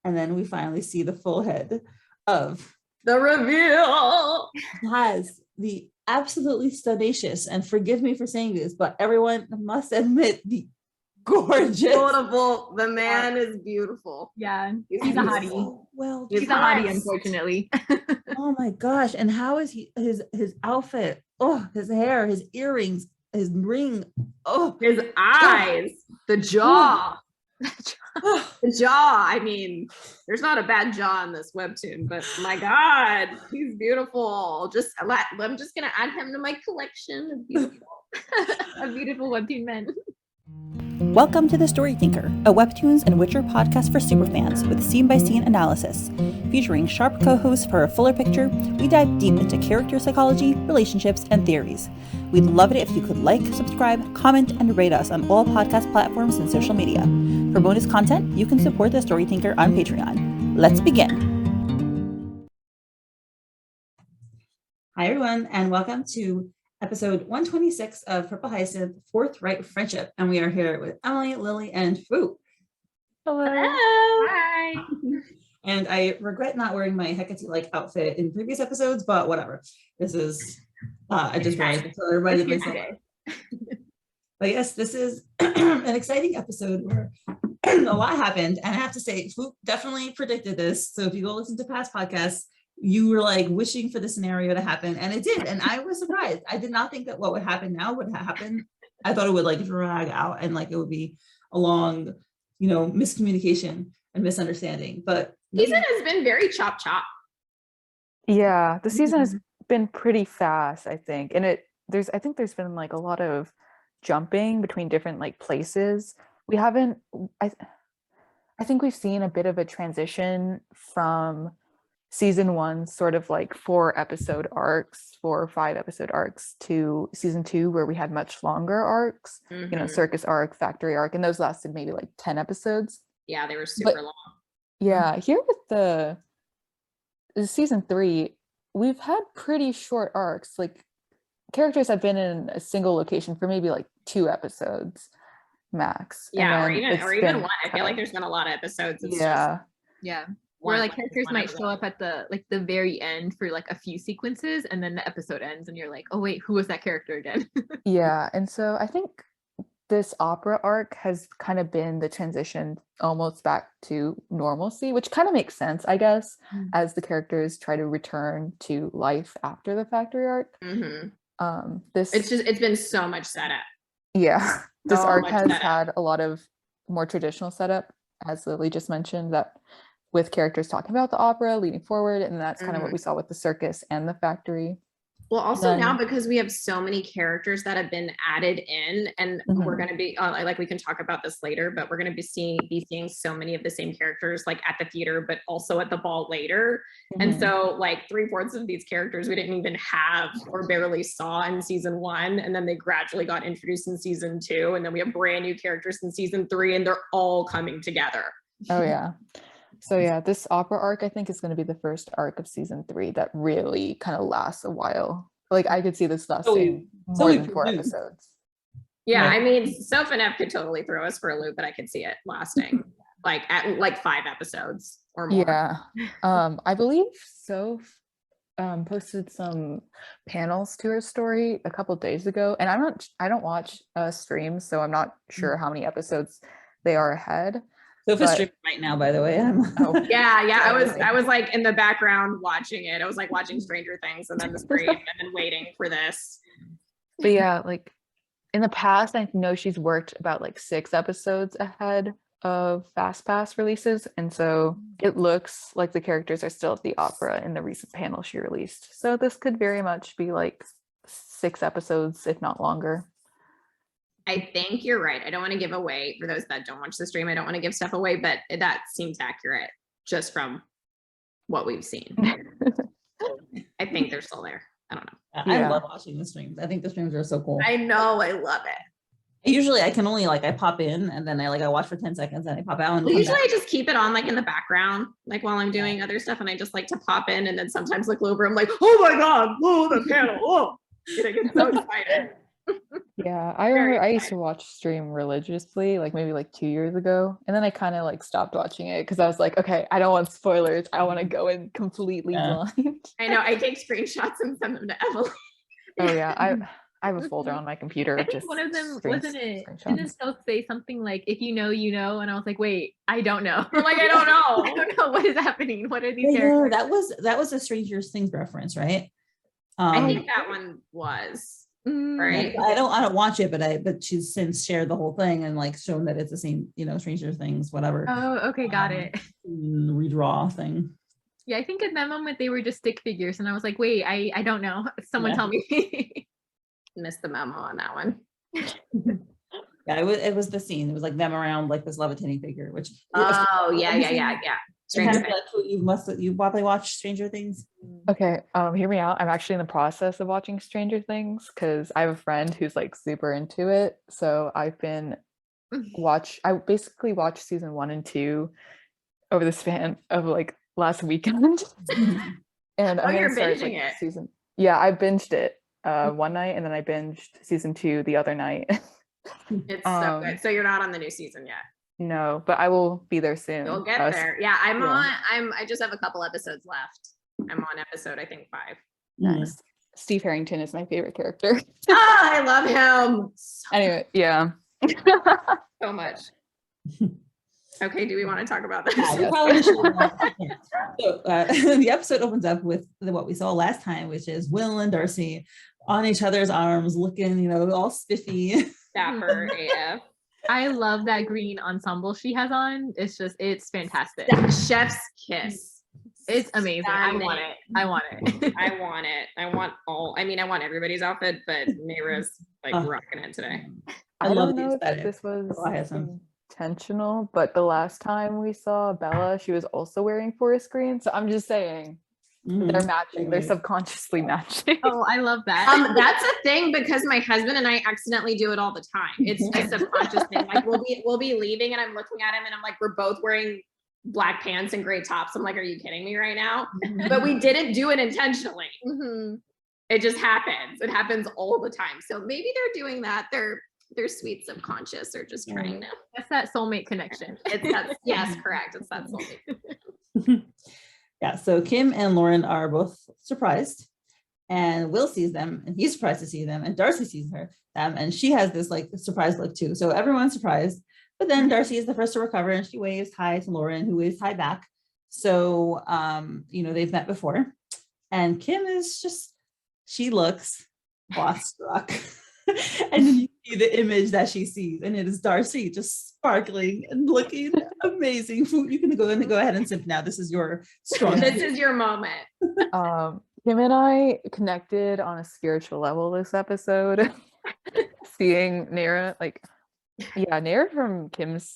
And then we finally see the full head of the reveal. Has the absolutely studacious, and forgive me for saying this, but everyone must admit the gorgeous. Beautiful. The man is beautiful. Yeah, he's a hottie. So well, he's a hottie, unfortunately. Oh my gosh! And how is his outfit? Oh, his hair, his earrings, his ring. Oh, his eyes, the jaw. The jaw. I mean, there's not a bad jaw in this webtoon, but my God, he's beautiful. I'm just gonna add him to my collection of beautiful, of beautiful webtoon men. Welcome to The Story Thinker, a Webtoons and Witcher podcast for superfans with scene-by-scene analysis. Featuring sharp co-hosts for a fuller picture, we dive deep into character psychology, relationships, and theories. We'd love it if you could like, subscribe, comment, and rate us on all podcast platforms and social media. For bonus content, you can support The Story Thinker on Patreon. Let's begin. Hi, everyone, and welcome to episode 126 of Purple Hyacinth, Forthright Friendship. And we are here with Emily, Lily, and Fwoot. Hello. Hi. And I regret not wearing my Hecate-like outfit in previous episodes, but whatever. This is, I just realized it reminded myself. But yes, this is an exciting episode where a lot happened. And I have to say, Fwoot definitely predicted this. So if you go listen to past podcasts, you were like wishing for the scenario to happen, and it did. And I was surprised. I did not think that what would happen now would happen. I thought it would like drag out and like it would be a long, miscommunication and misunderstanding. But season has been very chop. Yeah, the season has been pretty fast, I think. And I think there's been like a lot of jumping between different like places. I think we've seen a bit of a transition from season one, sort of like 4 or 5 episode arcs, to season 2, where we had much longer arcs, circus arc, factory arc, and those lasted maybe like 10 episodes. Yeah, they were super long. Yeah, here with the season 3, we've had pretty short arcs. Like, characters have been in a single location for maybe like 2 episodes max. Yeah, or even 1. I feel like there's been a lot of episodes. Yeah. Where like characters might show up at the very end for like a few sequences, and then the episode ends and you're like, oh wait, who was that character again? Yeah, and so I think this opera arc has kind of been the transition almost back to normalcy, which kind of makes sense, I guess, as the characters try to return to life after the factory arc. It's been so much setup. Yeah, this arc has had a lot of more traditional setup, as Lily just mentioned, that with characters talking about the opera leading forward, and that's kind of what we saw with the circus and the factory. Well, also now, because we have so many characters that have been added in, and we're going to be like, we can talk about this later, but we're going to be seeing so many of the same characters like at the theater, but also at the ball later. And so like 3/4 of these characters we didn't even have or barely saw in season 1, and then they gradually got introduced in season 2, and then we have brand new characters in season 3, and they're all coming together. Oh yeah. So yeah, this opera arc, I think, is going to be the first arc of season 3 that really kind of lasts a while. Like, I could see this lasting more than 4 episodes. Yeah, I mean, Soph and F could totally throw us for a loop, but I could see it lasting like at like 5 episodes or more. Yeah. I believe Soph posted some panels to her story a couple days ago, and I don't watch streams, so I'm not sure how many episodes they are ahead. So for streaming right now, by the way. Yeah. I was like in the background watching it. I was like watching Stranger Things and then the stream and then waiting for this. But yeah, like in the past, I know she's worked about like 6 episodes ahead of Fast Pass releases. And so it looks like the characters are still at the opera in the recent panel she released. So this could very much be like 6 episodes, if not longer. I think you're right. I don't want to give away, for those that don't watch the stream, I don't want to give stuff away, but that seems accurate just from what we've seen. I think they're still there. I don't know. I love watching the streams. I think the streams are so cool. I know. I love it. Usually I can only I pop in and then I watch for 10 seconds and I pop out. And usually I just keep it on like in the background, like while I'm doing other stuff, and I just like to pop in and then sometimes look over. I'm like, oh my God, whoa, the panel, whoa. I get so excited. Yeah, I Very remember I used to excited. watch stream religiously, like maybe like 2 years ago, and then I kind of like stopped watching it because I was like, okay, I don't want spoilers. I want to go in completely Yeah. blind. I know. I take screenshots and send them to Evelyn. Oh yeah, I have a folder on my computer I of think just one of them screen wasn't it? screenshots. Didn't Stokes say something like, "If you know, you know," and I was like, "Wait, I don't know." You're like, I don't I know. don't know what is happening. What are these Wait, characters? no, that was a Stranger Things reference, right? I think that one was. Right. I don't watch it, but she's since shared the whole thing and like shown that it's the same, Stranger Things, whatever. Oh, okay, got it. Redraw thing. Yeah, I think at that moment they were just stick figures, and I was like, "Wait, I don't know. Someone Yeah. tell me." Missed the memo on that one. Yeah, it was the scene. It was like them around like this levitating figure, which Oh yeah. Stranger Things. You probably watch Stranger Things. Okay, hear me out. I'm actually in the process of watching Stranger Things because I have a friend who's like super into it. So I've been I basically watched season 1 and 2 over the span of like last weekend. And I'm you're gonna start binging like it. season. Yeah, I binged it one night and then I binged season 2 the other night. It's so good. So you're not on the new season yet. No, but I will be there soon. You'll get there. Yeah, yeah. I just have a couple episodes left. I'm on episode, I think 5. Nice. Steve Harrington is my favorite character. I love him Anyway, yeah. so much. Okay, do we want to talk about this? Yeah, we probably should. So the episode opens up with what we saw last time, which is Will and Darcy on each other's arms, looking, all spiffy. Dapper AF. I love that green ensemble she has on. It's fantastic. That chef's kiss. It's amazing. I want it. I want it. I want it. I want everybody's outfit, but Neyra's like rocking it today. I don't love know the if aesthetic. this was Hyacinth. intentional, but the last time we saw Bella, she was also wearing forest green. So I'm just saying they're matching. They're subconsciously matching. Oh, I love that. That's a thing because my husband and I accidentally do it all the time. It's a subconscious thing. Like we'll be leaving and I'm looking at him and I'm like, we're both wearing black pants and gray tops. I'm like, are you kidding me right now? But we didn't do it intentionally. It just happens. It happens all the time. So maybe they're doing that. Their sweet subconscious or just trying to. That's that soulmate connection. Yes, correct. It's that soulmate. Yeah, so Kim and Lauren are both surprised, and Will sees them, and he's surprised to see them, and Darcy sees them, and she has this like surprised look too. So everyone's surprised, but then Darcy is the first to recover, and she waves hi to Lauren, who waves hi back. So they've met before, and Kim is she looks awestruck. And then you see the image that she sees, and it is Darcy just sparkling and looking amazing. Fwoot, you can go ahead and sip now. This is your strong. This is your moment. Kim and I connected on a spiritual level this episode. Seeing Neyra, Neyra from Kim's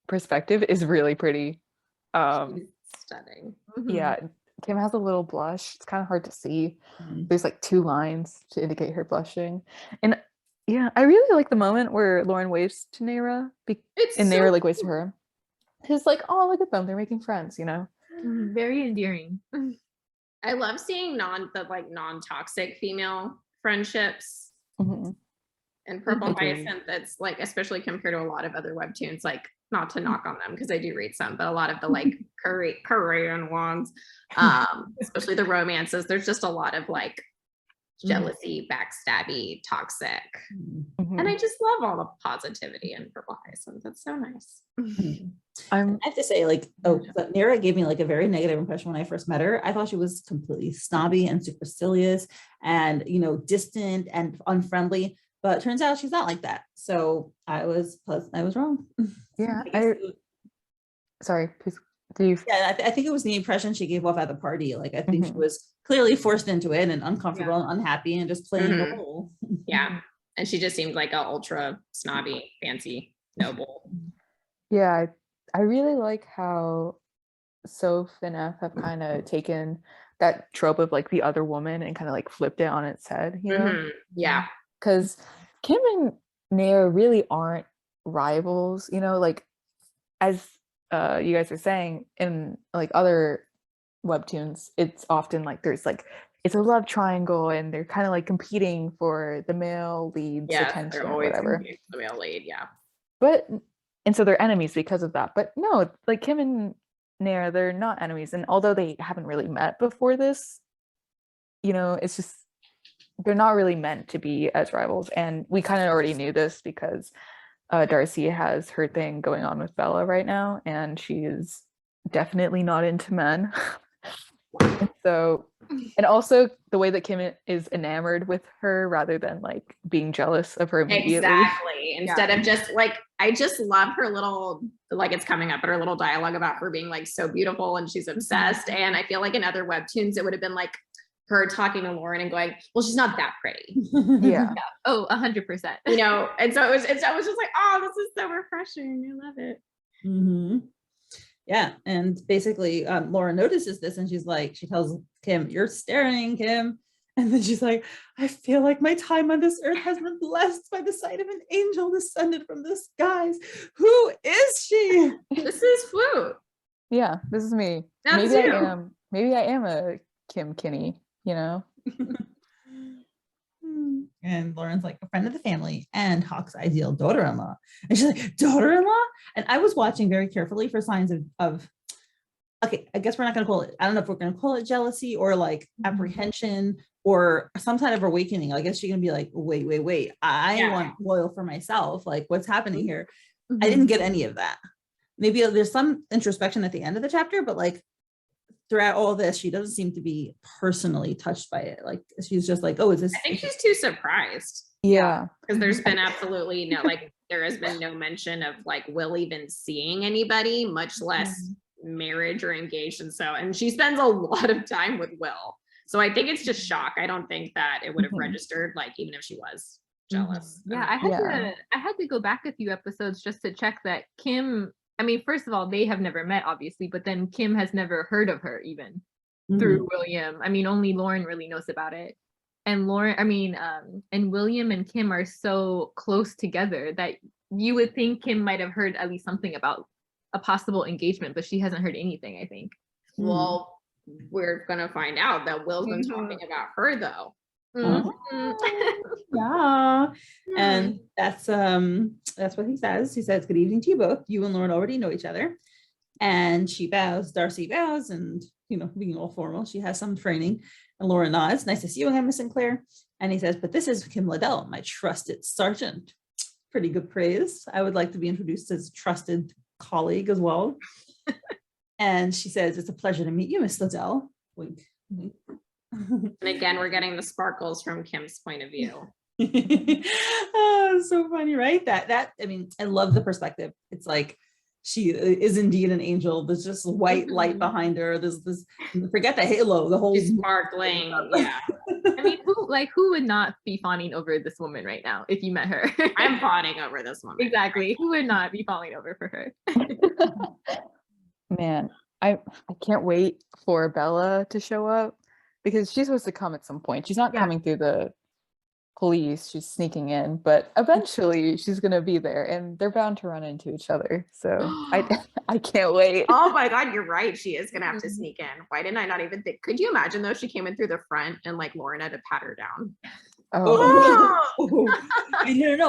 perspective is really pretty. Stunning. Yeah, Kim has a little blush. It's kind of hard to see. There's like 2 lines to indicate her blushing. And yeah, I really like the moment where Lauren waves to Neyra and Neyra like waves to her. It's like, oh, look at them. They're making friends, Very endearing. I love seeing non-toxic female friendships. And Purple Hyacinth, that's like, especially compared to a lot of other webtoons, like not to knock on them because I do read some, but a lot of the like Korean ones, especially the romances, there's just a lot of like jealousy, backstabby, toxic. And I just love all the positivity in Purple Hyacinth. That's so nice. I have to say, but Neyra gave me like a very negative impression when I first met her. I thought she was completely snobby and supercilious and distant and unfriendly. But it turns out she's not like that. So I was wrong. Yeah. Sorry, please. Yeah, I think it was the impression she gave off at the party. Like I think she was clearly forced into it and uncomfortable and unhappy and just playing the role. Yeah. And she just seemed like a ultra snobby, fancy, noble. Yeah, I really like how Soph and F have kind of taken that trope of like the other woman and kind of like flipped it on its head, Yeah. Because Kim and Neyra really aren't rivals, as you guys are saying in like other webtoons, it's often like there's like it's a love triangle, and they're kind of like competing for the male lead's attention they're or always whatever. competing for the male lead, But and so they're enemies because of that. But no, like Kim and Neyra, they're not enemies. And although they haven't really met before this, you know, it's just they're not really meant to be as rivals. And we kind of already knew this because Darcy has her thing going on with Bella right now, and she is definitely not into men. And so, and also the way that Kim is enamored with her rather than like being jealous of her immediately. Exactly. Instead of just like, I just love her little, like it's coming up, but her little dialogue about her being like so beautiful and she's obsessed. And I feel like in other webtoons, it would have been like her talking to Lauren and going, well, she's not that pretty. Yeah. Oh, 100%. You know, and so it was just like, oh, this is so refreshing. I love it. Mm-hmm. Yeah, and basically Laura notices this and she's like, she tells Kim, you're staring, Kim. And then she's like, I feel like my time on this earth has been blessed by the sight of an angel descended from the skies. Who is she? This is Fwoot. Yeah, this is me. That's Maybe I am a Kim Kinney, you know? And Lauren's like, a friend of the family and Hawk's ideal daughter-in-law. And she's like, daughter-in-law? And I was watching very carefully for signs of okay, I guess we're not going to call it, I don't know if we're going to call it jealousy or like apprehension or some kind of awakening. I guess she's going to be like, wait, I want loyal for myself. Like, what's happening here? I didn't get any of that. Maybe there's some introspection at the end of the chapter, but like throughout all this, she doesn't seem to be personally touched by it. Like, she's just like, oh, is this? I think she's too surprised. Yeah. Because there's been absolutely no, like, there has been no mention of like Will even seeing anybody, much less marriage or engaged. And she spends a lot of time with Will. So I think it's just shock. I don't think that it would have registered, like, even if she was jealous. Yeah, I had to go back a few episodes just to check that Kim, I mean, first of all, they have never met, obviously, but then Kim has never heard of her even through William. I mean, only Lauren really knows about it. And and William and Kim are so close together that you would think Kim might have heard at least something about a possible engagement, but she hasn't heard anything, I think. Well, we're gonna find out that Will's been talking about her though. Yeah. And that's what he says. He says, good evening to you both. You and Lauren already know each other. And she bows, Darcy bows, and you know, being all formal, she has some training. And Laura nods, nice to see you again, Miss Sinclair. And he says, but this is Kim Liddell, my trusted sergeant. Pretty good praise. I would like to be introduced as a trusted colleague as well. And she says, it's a pleasure to meet you, Miss Liddell. Wink, wink. And again, we're getting the sparkles from Kim's point of view. Oh, so funny, right? That I mean, I love the perspective. It's like she is indeed an angel. There's just white light behind her. There's this, forget the halo, the whole She's sparkling. Yeah. I mean, who would not be fawning over this woman right now if you met her? I'm fawning over this woman. Exactly. Who would not be falling over for her? Man, I can't wait for Bella to show up because she's supposed to come at some point. She's not coming through the police, she's sneaking in, but eventually she's gonna be there and they're bound to run into each other. So I can't wait. Oh my god, you're right. She is gonna have to sneak in. Why didn't I not even think? Could you imagine though, she came in through the front and like Lauren had to pat her down? No,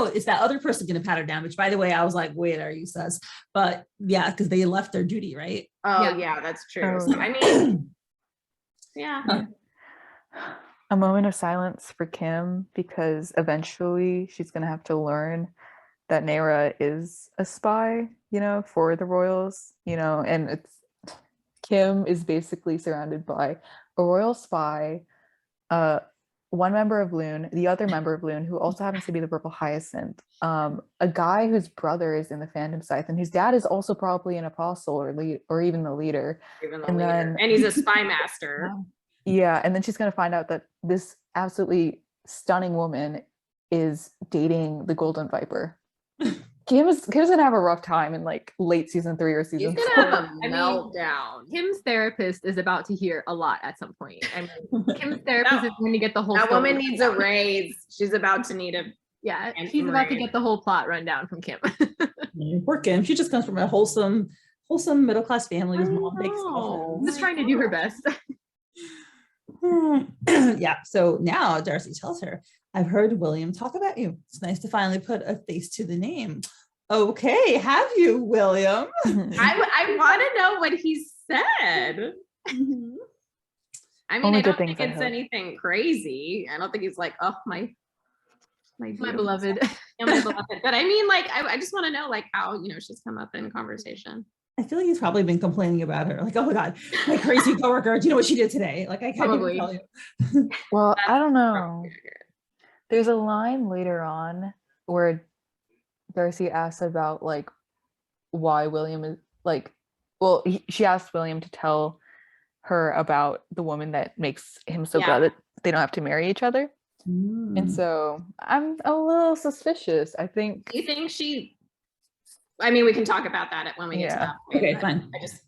it's that other person gonna pat her down, which by the way, I was like, wait, are you sus? But yeah, because they left their duty, right? Oh yeah, that's true. So, I mean, yeah. A moment of silence for Kim, because eventually she's going to have to learn that Neyra is a spy, you know, for the royals, you know, and Kim is basically surrounded by a royal spy, one member of Loon, the other member of Loon, who also happens to be the purple Hyacinth, a guy whose brother is in the Phantom Scythe, and whose dad is also probably an apostle or even the leader. And he's a spy master. Yeah, and then she's going to find out that this absolutely stunning woman is dating the Golden Viper. Kim's going to have a rough time in like late season 3 or season 4. He's going to have a meltdown. Kim's therapist is about to hear a lot at some point. I mean, Kim's therapist is going to get the whole That woman needs a raise. She's about to need a she's about to get the whole plot rundown from Kim. Poor Kim. She just comes from a wholesome middle-class family whose mom makes just trying to do her best. Yeah, so now Darcy tells her, I've heard William talk about you. It's nice to finally put a face to the name. Okay, have you, William? I want to know what he said. I mean, Only I good don't think things, I it's hope. anything crazy. I don't think he's like, oh, my beautiful beloved. yeah, my beloved. But I mean, like, I just want to know, like, how, she's come up in conversation. I feel like he's probably been complaining about her. Like, oh my God, my crazy coworker, do you know what she did today? Like, I can't even Probably. tell you. Well, That's I don't know. probably accurate. There's a line later on where Darcy asks about like why William is like, well, she asked William to tell her about the woman that makes him so glad that they don't have to marry each other. And so I'm a little suspicious. I think. Do you think she? I mean, we can talk about that when we get to that point. Okay, but fine. I just,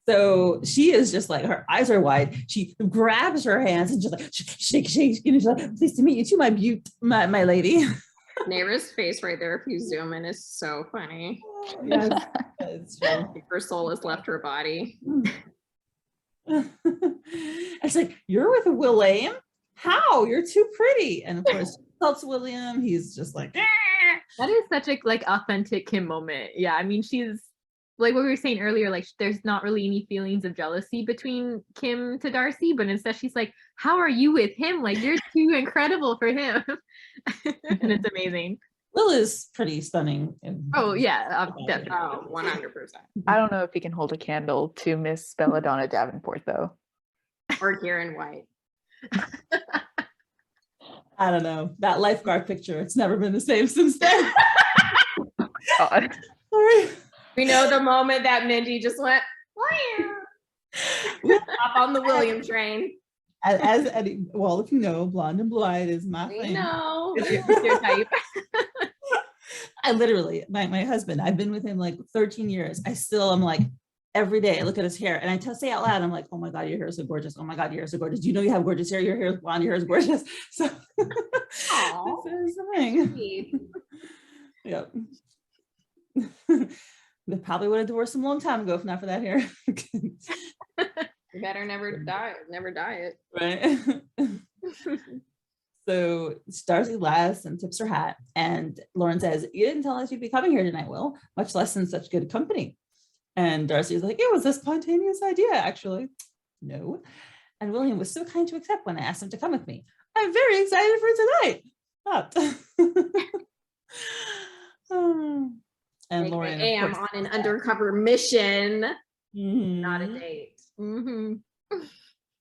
So she is just like, her eyes are wide. She grabs her hands and just like shake. She's like, pleased to meet you too, my lady. Neyra's face right there, if you zoom in, is so funny. Yes, it's true. Her soul has left her body. It's like, you're with William? How? You're too pretty. And of course, she helps William. He's just like, That is such a like authentic Kim moment. Yeah, I mean, she's like what we were saying earlier, like there's not really any feelings of jealousy between Kim to Darcy, but instead she's like, how are you with him? Like, you're too incredible for him. And it's amazing. Will is pretty stunning. Oh yeah, definitely. Oh, 100%. I don't know if he can hold a candle to Miss Belladonna Davenport though. Or Kieran White. I don't know. That lifeguard picture, it's never been the same since then. God. Sorry. We know the moment that Mindy just went, hop on the William train. As Eddie, well, if you know, blonde and blue-eyed is my We thing. know. It's your type. I literally, my husband, I've been with him like 13 years. I still am like, every day I look at his hair and I say out loud, I'm like, oh my God, your hair is so gorgeous. Oh my God, your hair is so gorgeous. Do you know you have gorgeous hair? Your hair is blonde, your hair is gorgeous. So Aw, this is the thing. sweet. Yep. They probably would have divorced him a long time ago if not for that hair. You better never dye it. Right. So Darcy laughs and tips her hat, and Lauren says, you didn't tell us you'd be coming here tonight, Will, much less in such good company. And Darcy's like, it was a spontaneous idea, actually. No. And William was so kind to accept when I asked him to come with me. I'm very excited for tonight. And Lauren, I am on an undercover mission, not a date. Mm-hmm.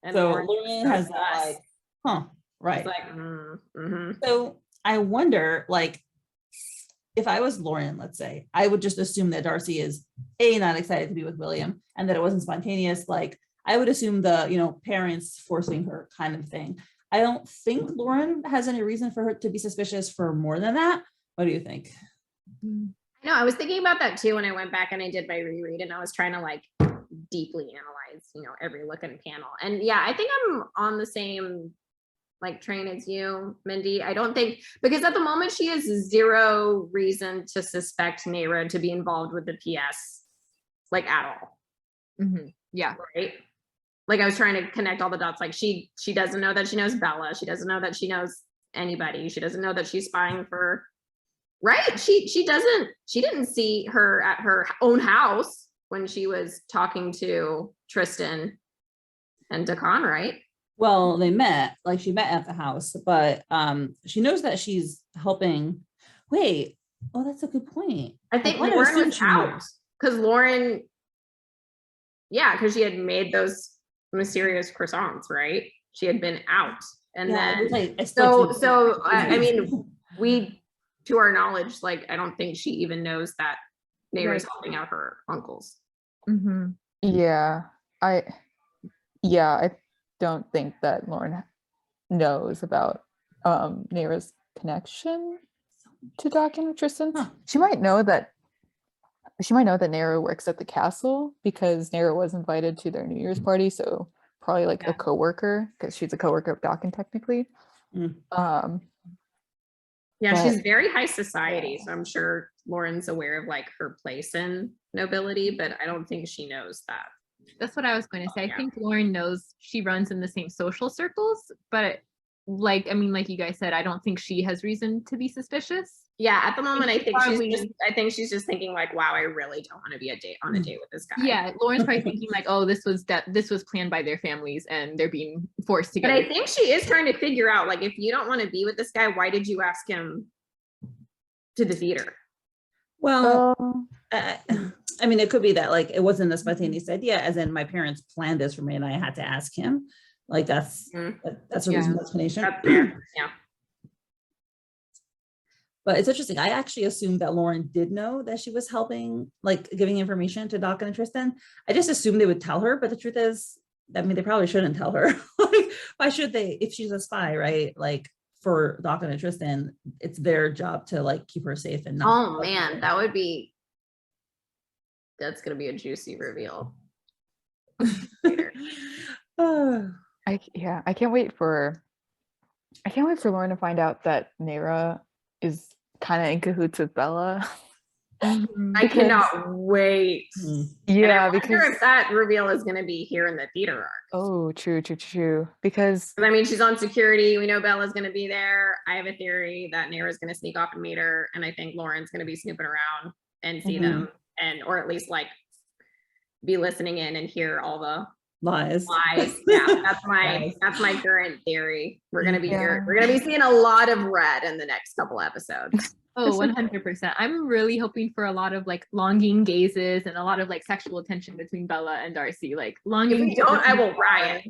And so Lauren Lauren has that like, huh, right. It's like, So I wonder, like, if I was Lauren, let's say, I would just assume that Darcy is not excited to be with William and that it wasn't spontaneous. Like, I would assume the, parents forcing her kind of thing. I don't think Lauren has any reason for her to be suspicious for more than that. What do you think? No, I was thinking about that too when I went back and I did my reread, and I was trying to like deeply analyze, every look and panel. And yeah, I think I'm on the same like train as you, Mindy. I don't think, because at the moment she has zero reason to suspect Neyra to be involved with the PS, like at all. Mm-hmm. Yeah. Right. Like I was trying to connect all the dots. Like she doesn't know that she knows Bella. She doesn't know that she knows anybody. She doesn't know that she's spying for, right. She didn't see her at her own house when she was talking to Tristan and Dakan, right? Well, they met, like she met at the house, but she knows that she's helping. Wait, oh, that's a good point. I think wanna Lauren assume was she out knows. because Lauren, because she had made those mysterious croissants, right? She had been out, and then I mean, we, to our knowledge, like I don't think she even knows that Neyra's helping out her uncles. Mm-hmm. Yeah, I don't think that Lauren knows about Neyra's connection to Doc and Tristan. Huh. She might know that Neyra works at the castle because Neyra was invited to their New Year's party, so probably like a coworker, because she's a coworker of Doc technically. She's very high society, so I'm sure Lauren's aware of like her place in nobility, but I don't think she knows that. That's what I was going to say. Yeah. I think Lauren knows she runs in the same social circles, but like you guys said, I don't think she has reason to be suspicious. Yeah, at the moment, I think she's just thinking like, wow, I really don't want to be on a date with this guy. Yeah, Lauren's probably thinking like, oh, this was planned by their families and they're being forced together. But I think she is trying to figure out, like, if you don't want to be with this guy, why did you ask him to the theater? Well, I mean, it could be that like it wasn't a spontaneous idea, as in my parents planned this for me and I had to ask him. Like that's a reasonable explanation. Yeah. But it's interesting. I actually assumed that Lauren did know that she was helping, like giving information to Doc and Tristan. I just assumed they would tell her, but the truth is, I mean, they probably shouldn't tell her. Like, why should they? If she's a spy, right? Like for Doc and Tristan, it's their job to like keep her safe and not. Oh man, that's gonna be a juicy reveal. I can't wait for Lauren to find out that Neyra is kind of in cahoots with Bella. I cannot wait. Yeah, because if that reveal is going to be here in the theater arc. Oh, true. Because I mean, she's on security. We know Bella's going to be there. I have a theory that Neyra's going to sneak off and meet her, and I think Lauren's going to be snooping around and see them, or at least like be listening in and hear all the lies. Yeah, that's my current theory. We're gonna be seeing a lot of red in the next couple episodes. Oh, 100%. I'm really hoping for a lot of like longing gazes and a lot of like sexual attention between Bella and Darcy. Like longing. If we don't, I will riot.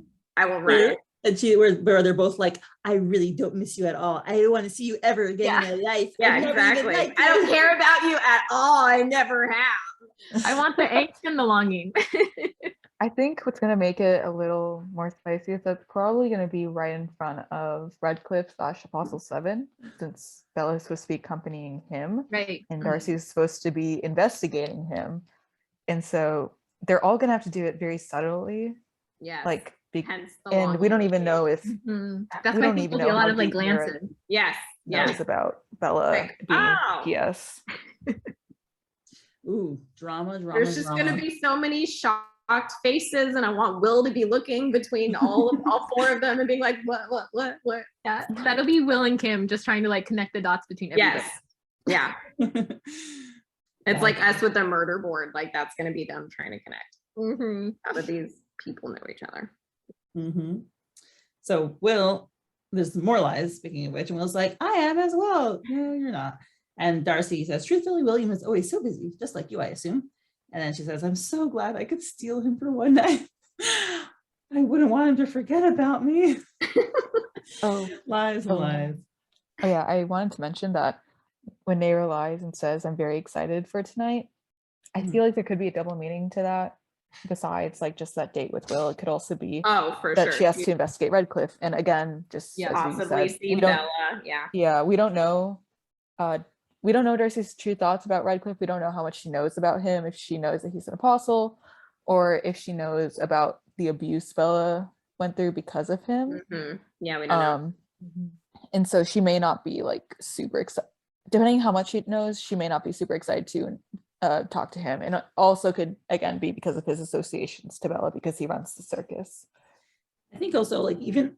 And where they're both like, I really don't miss you at all. I don't want to see you ever again in my life. Yeah, exactly. I don't care about you at all. I never have. I want the angst and the longing. I think what's going to make it a little more spicy is that's probably going to be right in front of Redcliffe/Apostle 7, since Bella is supposed to be accompanying him. Right. And Darcy is supposed to be investigating him. And so they're all going to have to do it very subtly. Yeah. Like, and we don't even know if that's we why don't I think even there'll be know a lot how of like deep Neyra glances. Yes. knows about Bella being PS. Ooh, drama. There's just gonna be so many shocked faces, and I want Will to be looking between all four of them and being like, what? Yeah, that'll be Will and Kim just trying to like connect the dots between everybody. Yes. Yeah. It's like us with the murder board. Like that's gonna be them trying to connect. How do these people know each other? So Will, there's more lies, speaking of which, and Will's like, I am as well. No, you're not. And Darcy says, truthfully, William is always so busy, just like you, I assume. And then she says, I'm so glad I could steal him for one night. I wouldn't want him to forget about me. Lies. Oh yeah, I wanted to mention that when Neyra lies and says, I'm very excited for tonight, I feel like there could be a double meaning to that. Besides like just that date with Will, it could also be that she has to investigate Redcliffe. And again, just possibly see Bella. We don't know. We don't know Darcy's true thoughts about Redcliffe. We don't know how much she knows about him, if she knows that he's an apostle, or if she knows about the abuse Bella went through because of him. Yeah, we don't know. And so she may not be like super excited. Depending how much she knows, she may not be super excited to talk to him. And it also could, again, be because of his associations to Bella because he runs the circus. I think also like even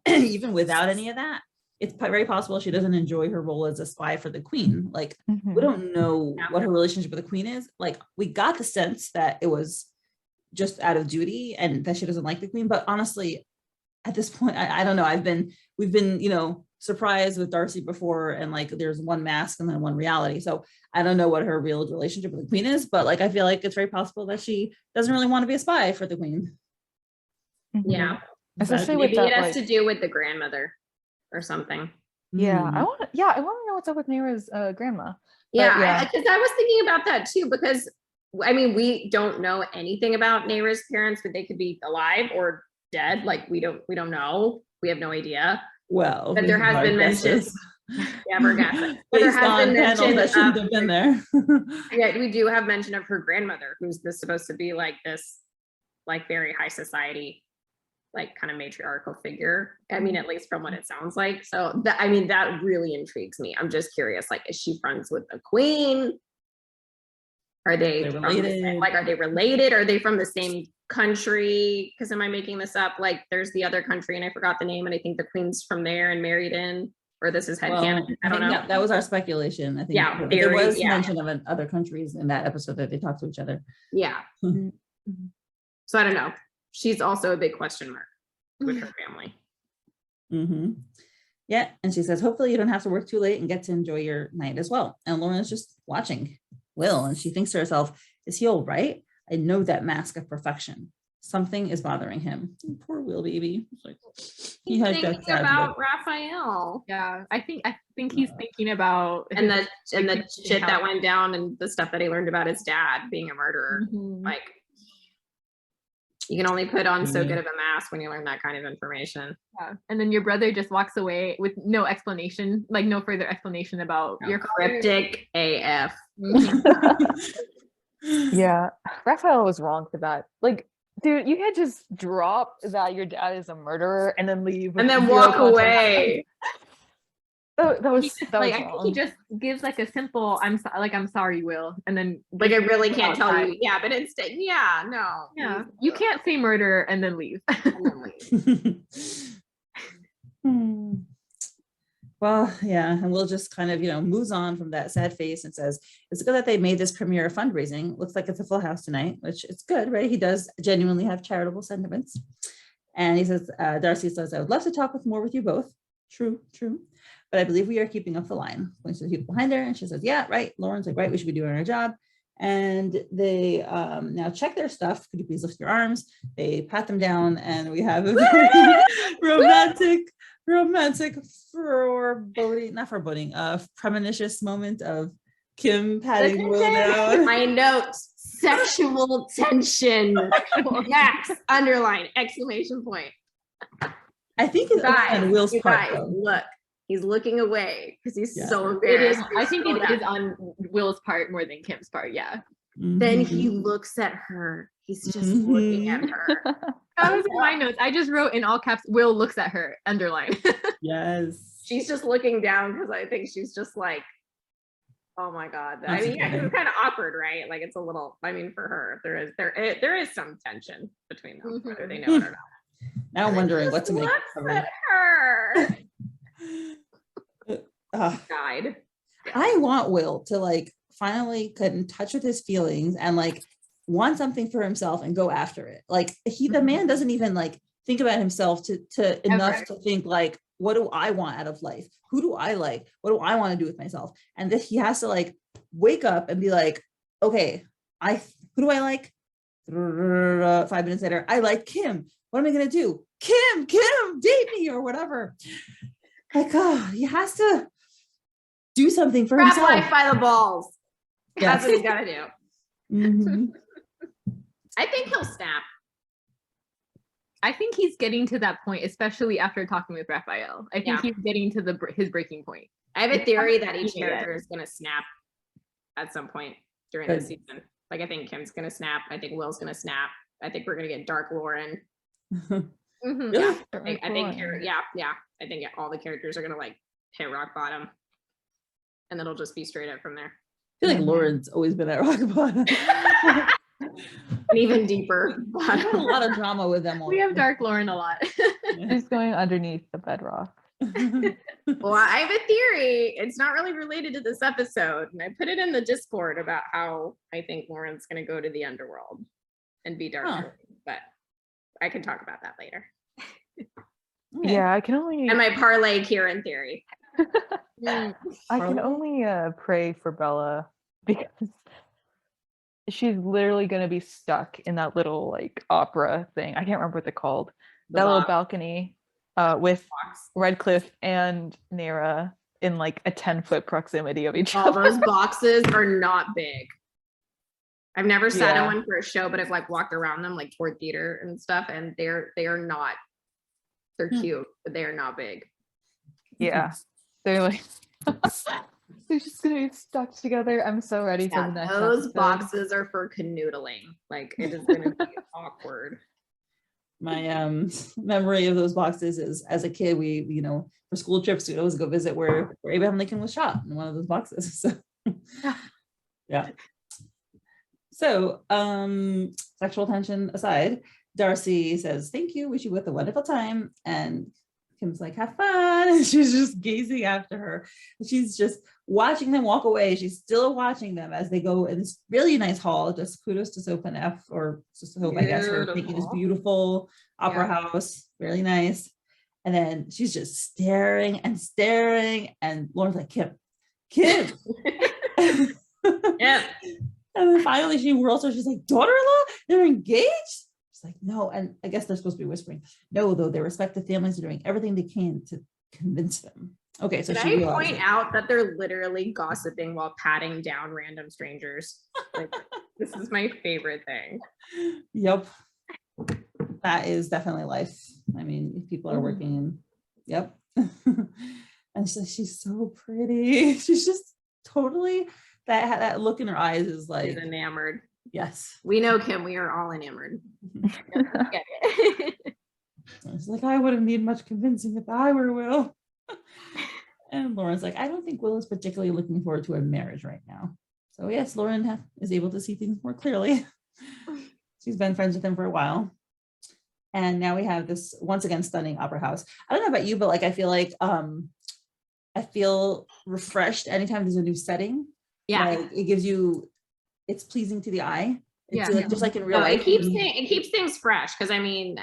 without any of that, it's very possible she doesn't enjoy her role as a spy for the queen. Like we don't know what her relationship with the queen is. Like we got the sense that it was just out of duty and that she doesn't like the queen. But honestly, at this point, I don't know. We've been, surprised with Darcy before, and like there's one mask and then one reality. So I don't know what her real relationship with the queen is, but like I feel like it's very possible that she doesn't really want to be a spy for the queen. Yeah. Especially maybe with it has to do with the grandmother or something. Yeah, I want to know what's up with Neyra's grandma. Yeah, because I was thinking about that too, because I mean, we don't know anything about Neyra's parents, but they could be alive or dead. Like we don't know. We have no idea. Well, but there has been mentions. Yeah, we're guessing. But there has been mention that shouldn't have been there. Yeah, we do have mention of her grandmother, who's supposed to be like this, like very high society, like kind of matriarchal figure. I mean, at least from what it sounds like. So that really intrigues me. I'm just curious, like, is she friends with the queen? Are they related? Are they from the same country, because am I making this up? Like there's the other country and I forgot the name, and I think the queen's from there and married in, or this is headcanon. I don't know. That was our speculation. I think there was mention of other countries in that episode that they talked to each other. Yeah. So I don't know. She's also a big question mark with her family. Yeah, and she says, hopefully you don't have to work too late and get to enjoy your night as well. And Lauren's just watching Will, and she thinks to herself, is he all right? I know that mask of perfection. Something is bothering him. Poor Will baby. Like, he's thinking about Raphael. Yeah, I think he's thinking about and the shit that went down and the stuff that he learned about his dad being a murderer. Like, you can only put on so good of a mask when you learn that kind of information. Yeah. And then your brother just walks away with no explanation, like no further explanation about your cryptic AF. Yeah, Raphael was wrong for that. Like, dude, you can't just drop that your dad is a murderer and then leave and then walk away. That was like, I think he just gives like a simple I'm sorry, Will, and then like I really can't tell you. Yeah, but instead, no. You can't say murder and then leave. Well, yeah, and Will just kind of, moves on from that sad face and says, it's good that they made this premiere fundraising. Looks like it's a full house tonight, which it's good, right? He does genuinely have charitable sentiments. And he says, Darcy says, I would love to talk more with you both. True. But I believe we are keeping up the line. Points to the people behind her, and she says, yeah, right. Lauren's like, right, we should be doing our job. And they now check their stuff. Could you please lift your arms? They pat them down, and we have a very romantic premonitious moment of Kim patting Will down. My note, sexual tension. Max, underline, exclamation point. I think it's on Will's part. Look, he's looking away because he's so embarrassed. I think it is on Will's part more than Kim's part. Yeah. Then he looks at her. He's just looking at her. That was in my notes. I just wrote in all caps, Will looks at her, underline. Yes. She's just looking down because I think she's just like, oh my God. I mean, it's kind of awkward, right? Like it's a little, for her, there is some tension between them, whether they know it or not. Now I'm wondering what to make of her. Died. I want Will to finally get in touch with his feelings and want something for himself and go after it. The man doesn't even think about himself to enough to think what do I want out of life? Who do I like? What do I want to do with myself? And that he has to wake up and be okay, who do I like? 5 minutes later, I like Kim. What am I going to do? Kim, date me or whatever. He has to do something for himself. Grab life by the balls. Yes. That's what he's got to do. I think he'll snap. I think he's getting to that point, especially after talking with Raphael. I think he's getting to his breaking point. I have a theory that each character is going to snap at some point during the season. I think Kim's going to snap. I think Will's going to snap. I think we're going to get Dark Lauren. Yeah, I think all the characters are gonna hit rock bottom, and then it'll just be straight up from there. I feel like Lauren's always been at rock bottom. And even deeper. A lot of drama with them all. We have Dark Lauren a lot. She's going underneath the bedrock. Well, I have a theory. It's not really related to this episode, and I put it in the Discord about how I think Lauren's gonna go to the underworld and be Dark, but I can talk about that later. Okay. Yeah, I can only. And my parlay Kieran theory. I can only pray for Bella because she's literally going to be stuck in that little opera thing. I can't remember what they're called. That little balcony with Redcliffe and Neyra in a 10-foot proximity of each other. Those boxes are not big. I've never sat in one for a show, but I've walked around them toward theater and stuff, and they're not. They're cute, but they are not big. Yeah, they're they're just gonna be stuck together. I'm so ready for the next. Those boxes are for canoodling. It is gonna be awkward. My memory of those boxes is as a kid, we for school trips we'd always go visit where Abraham Lincoln was shot in one of those boxes. So yeah. So, sexual tension aside, Darcy says, thank you, wish you both a wonderful time. And Kim's like, have fun. And she's just gazing after her. She's just watching them walk away. She's still watching them as they go in this really nice hall. Just kudos to Soap and F, or just Hope, I guess, for making this beautiful opera house. Really nice. And then she's just staring and staring. And Lauren's like, Kim. Yeah. And then finally she whirls her. She's like, daughter-in-law? They're engaged? She's like, no. And I guess they're supposed to be whispering. No, though their respective families are doing everything they can to convince them. Okay, so Did I point out that they're literally gossiping while patting down random strangers? Like, this is my favorite thing. Yep. That is definitely life. I mean, if people are working in, yep. And so she's so pretty. She's just totally, that look in her eyes is like, she's enamored. Yes. We know, Kim, we are all enamored. It's like, I wouldn't need much convincing if I were Will. And Lauren's like, I don't think Will is particularly looking forward to a marriage right now. So yes, Lauren is able to see things more clearly. She's been friends with him for a while. And now we have this, once again, stunning opera house. I don't know about you, but like, I feel like, I feel refreshed anytime there's a new setting. Yeah. Like, it gives you, it's pleasing to the eye. It's Yeah. like, just like in real life. It keeps things fresh. Cause I mean,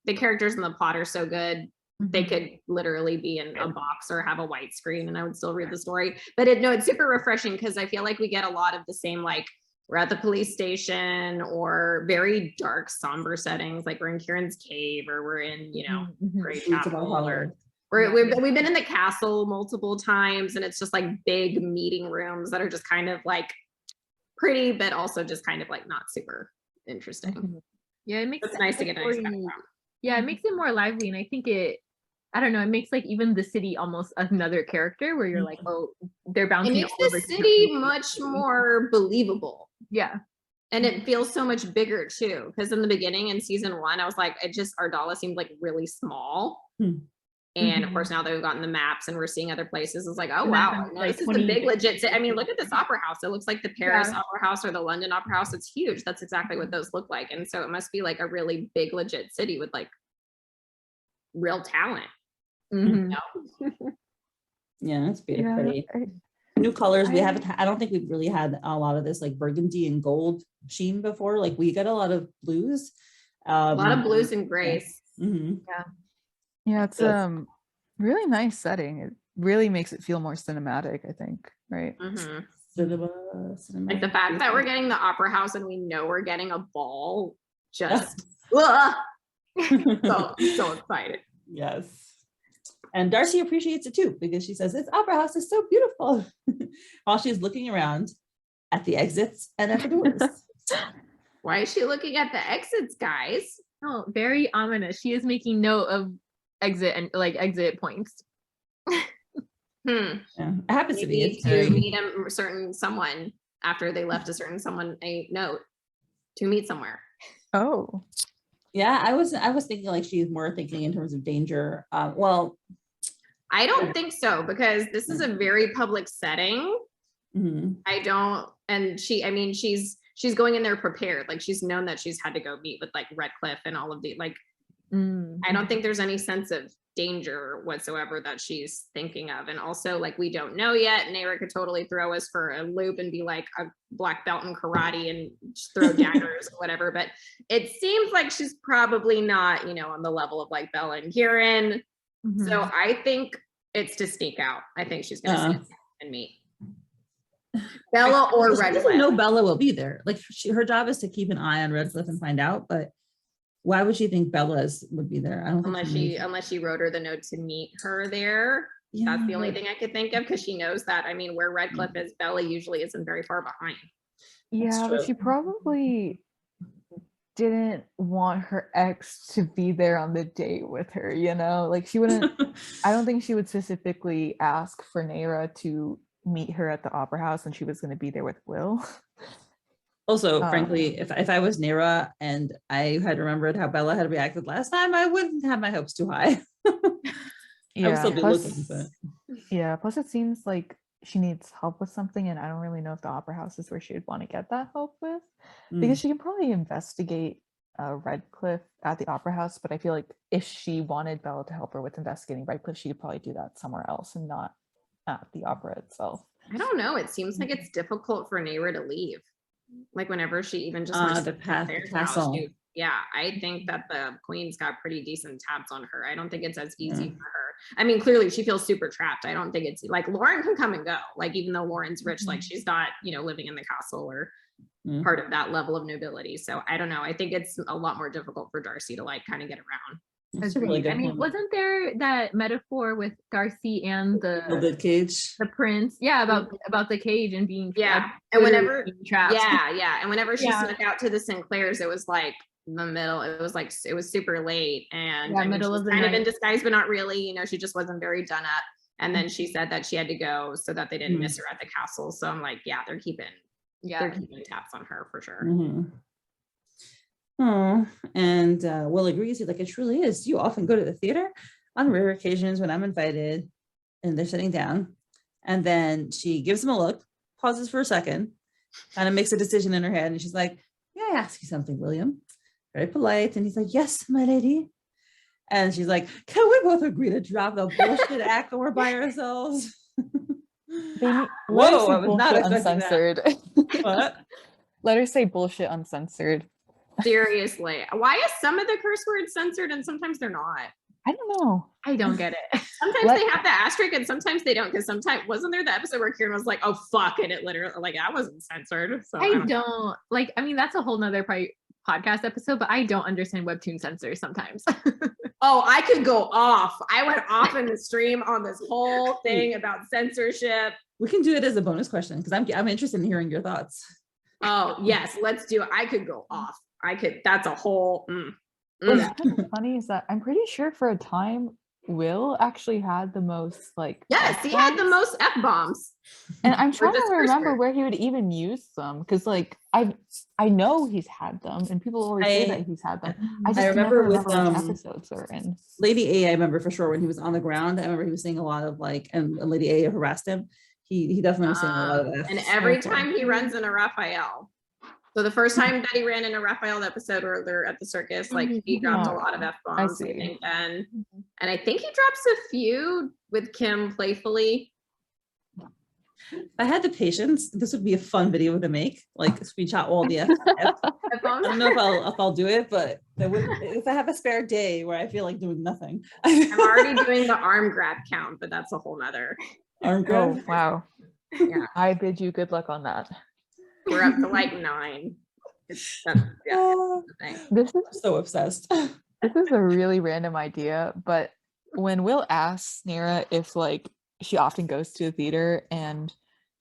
the characters in the plot are so good. They could literally be in a box or have a white screen and I would still read the story. But it's super refreshing because I feel like we get a lot of the same, like we're at the police station or very dark, somber settings, like we're in Kieran's cave or we're in, Great Chapel, or we've been in the castle multiple times, and it's just like big meeting rooms that are just kind of like pretty, but also just kind of like not super interesting. Yeah, it makes it's nice to get a nice background. Yeah, it makes it more lively, and I think it makes like even the city almost another character where you're like, oh, they're bouncing. It makes the city much more believable. Yeah. And it feels so much bigger too. Because in the beginning in season 1, I was like, Ardala seemed like really small. And of course, now that we've gotten the maps and we're seeing other places, it's like, oh wow, this is the big legit. I mean, look at this opera house. It looks like the Paris Opera House or the London Opera House. It's huge. That's exactly what those look like. And so it must be like a really big legit city with like real talent. Yeah, it's pretty. New colors. We haven't. I don't think we've really had a lot of this like burgundy and gold sheen before. Like we got a lot of blues. A lot of blues and grays. Yeah, it's really nice setting. It really makes it feel more cinematic, I think, right? Cinema. Like the fact that we're getting the opera house and we know we're getting a ball, just so excited. Yes. And Darcy appreciates it too, because she says this opera house is so beautiful while she's looking around at the exits and at the doors. Why is she looking at the exits, guys? Oh, very ominous. She is making note of exit points. Yeah, it happens to be. It's to meet a certain someone after they left a certain someone a note to meet somewhere. Oh. Yeah, I was thinking like she's more thinking in terms of danger. Well, I don't think so, because this is a very public setting. I don't, and she's going in there prepared. Like she's known that she's had to go meet with like Redcliffe and all of the like. I don't think there's any sense of danger whatsoever that she's thinking of. And also, like, we don't know yet. Neyra could totally throw us for a loop and be like a black belt in karate and just throw daggers or whatever. But it seems like she's probably not, on the level of like Bella and Kieran. So I think it's to sneak out. I think she's going to sneak out and meet Bella or Redcliffe. She doesn't know Bella will be there. Like her job is to keep an eye on Redcliffe and find out, but why would she think Bella's would be there? I don't think unless she wrote her the note to meet her there. Yeah, that's the only thing I could think of, because she knows that. I mean, where Redcliffe is, Bella usually isn't very far behind. Yeah, but she probably didn't want her ex to be there on the date with her, like she wouldn't. I don't think she would specifically ask for Neyra to meet her at the opera house and she was going to be there with Will. Also, frankly, if I was Neyra and I had remembered how Bella had reacted last time, I wouldn't have my hopes too high. I would still be looking, but yeah. Plus, it seems like she needs help with something, and I don't really know if the opera house is where she would want to get that help with, because she can probably investigate Redcliffe at the opera house, but I feel like if she wanted Bella to help her with investigating Redcliffe, she could probably do that somewhere else and not at the opera itself. I don't know. It seems like it's difficult for Neyra to leave. Like whenever she even just went to the castle. Yeah, I think that the queen's got pretty decent tabs on her. I don't think it's as easy for her. I mean, clearly she feels super trapped. I don't think it's like Lauren can come and go. Like even though Lauren's rich, like she's not, living in the castle or part of that level of nobility. So I don't know. I think it's a lot more difficult for Darcy to like kind of get around. Really I mean, wasn't there that metaphor with Darcy and the cage, the prince? Yeah, about the cage and being and whenever trapped. And whenever she snuck out to the Sinclairs, it was like the middle. It was super late, and middle of the kind night. of in disguise, but not really. She just wasn't very done up. And then she said that she had to go so that they didn't miss her at the castle. So I'm like, they're keeping tabs on her for sure. Oh, and Will agrees. He's like, it truly is. You often go to the theater on rare occasions when I'm invited, and they're sitting down. And then she gives him a look, pauses for a second, kind of makes a decision in her head, and she's like, "May I ask you something, William?" Very polite, and he's like, "Yes, my lady." And she's like, "Can we both agree to drop the bullshit act when we're by ourselves?" Whoa, I was not expecting uncensored. That. What? Let her say bullshit uncensored. Seriously, why is some of the curse words censored and sometimes they're not? I don't know. I don't get it. Sometimes they have the asterisk and sometimes they don't, because sometimes wasn't there the episode where Kieran was like, "Oh fuck," and it literally like that wasn't censored. So I don't like. I mean, that's a whole nother podcast episode, but I don't understand webtoon censors sometimes. Oh, I could go off. I went off in the stream on this whole thing about censorship. We can do it as a bonus question because I'm interested in hearing your thoughts. Oh yes, let's do it. I could go off. That's a whole. What's kind of funny is that I'm pretty sure for a time Will actually had the most yes, he had the most F-bombs. And I'm trying to remember where he would even use them, because I know he's had them and people always say that he's had them. I just remember with episodes are in Lady A. I remember for sure when he was on the ground. I remember he was saying a lot of and Lady A harassed him. He definitely was saying a lot of that. And every time he runs into Raphael. So the first time that he ran into Raphael, the episode where they're at the circus, he dropped a lot of F-bombs, I think then. And I think he drops a few with Kim playfully. If I had the patience, this would be a fun video to make, screenshot all the F-bombs. I don't know if I'll do it, but if I have a spare day where I feel like doing nothing. I'm already doing the arm grab count, but that's a whole nother. Arm grab? Oh, wow. Yeah. I bid you good luck on that. We're up to 9. This is so obsessed. This is a really random idea, but when Will asks Neyra if she often goes to the theater and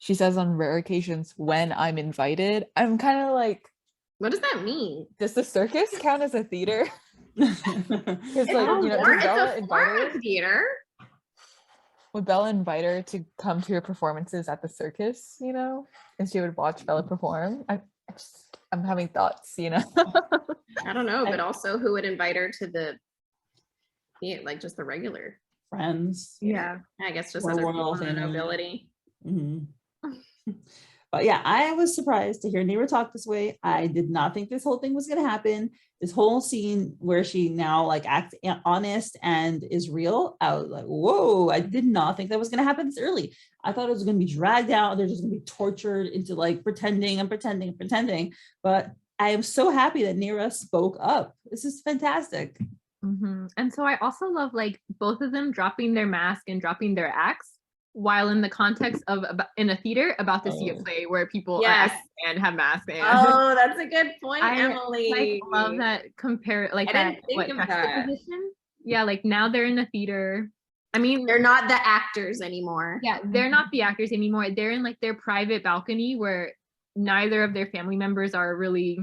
she says on rare occasions when I'm invited, I'm kind of like, what does that mean? Does the circus count as a theater? Because does Bella invite her? Theater. Would Bella invite her to come to her performances at the circus, and she would watch Bella perform? I'm having thoughts, I don't know, but also who would invite her to the just the regular friends? Yeah, I guess just as a nobility. But yeah, I was surprised to hear Neyra talk this way. I did not think this whole thing was going to happen. This whole scene where she now acts honest and is real, I was like, whoa, I did not think that was going to happen this early. I thought it was going to be dragged out. They're just going to be tortured into pretending. But I am so happy that Neyra spoke up. This is fantastic. And so I also love both of them dropping their mask and dropping their acts while in the context of in a theater about to see a play where people act and have masks. Oh, that's a good point, Emily. I love that I didn't think of that. Position. Yeah, now they're in the theater. I mean, they're not the actors anymore. Yeah, they're not the actors anymore. They're in their private balcony where neither of their family members are really,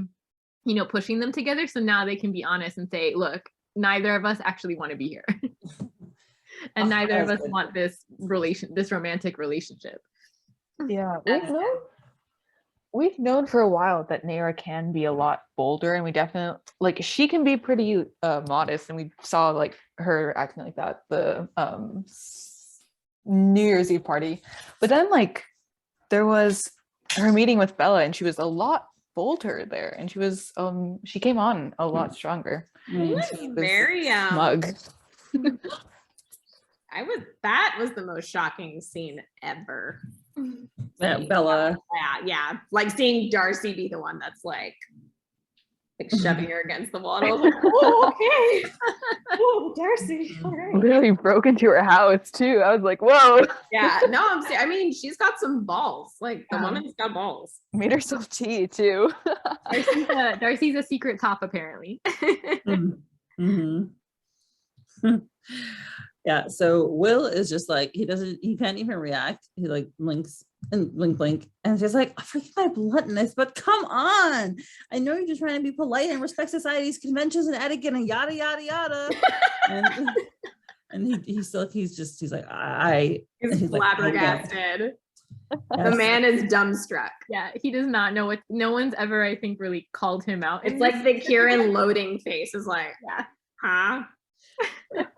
pushing them together. So now they can be honest and say, look, neither of us actually want to be here. And neither of us want this romantic relationship. Yeah, we've known for a while that Neyra can be a lot bolder, and we definitely she can be pretty modest, and we saw her acting like that the New Year's Eve party. But then like there was her meeting with Bella, and she was a lot bolder there, and she came on a lot stronger. She was She was very smug. that was the most shocking scene ever. Yeah, Bella. Yeah. Like seeing Darcy be the one that's like shoving her against the wall. And I was like, oh, okay. Oh, Darcy. All right. Literally broke into her house too. I was like, whoa. Yeah, no, I mean, she's got some balls. Like the woman's got balls. Made herself tea too. Darcy's a secret top, apparently. Mm-hmm. Yeah, so Will is just like, he can't even react. He like blinks and blink, and she's like, forgive my bluntness, but come on. I know you're just trying to be polite and respect society's conventions and etiquette and yada, yada, yada. and he's like, he's flabbergasted. Yes. The man is dumbstruck. Yeah, he does not know what, no one's ever, I think, really called him out. It's like the Kieran loading face is like, huh?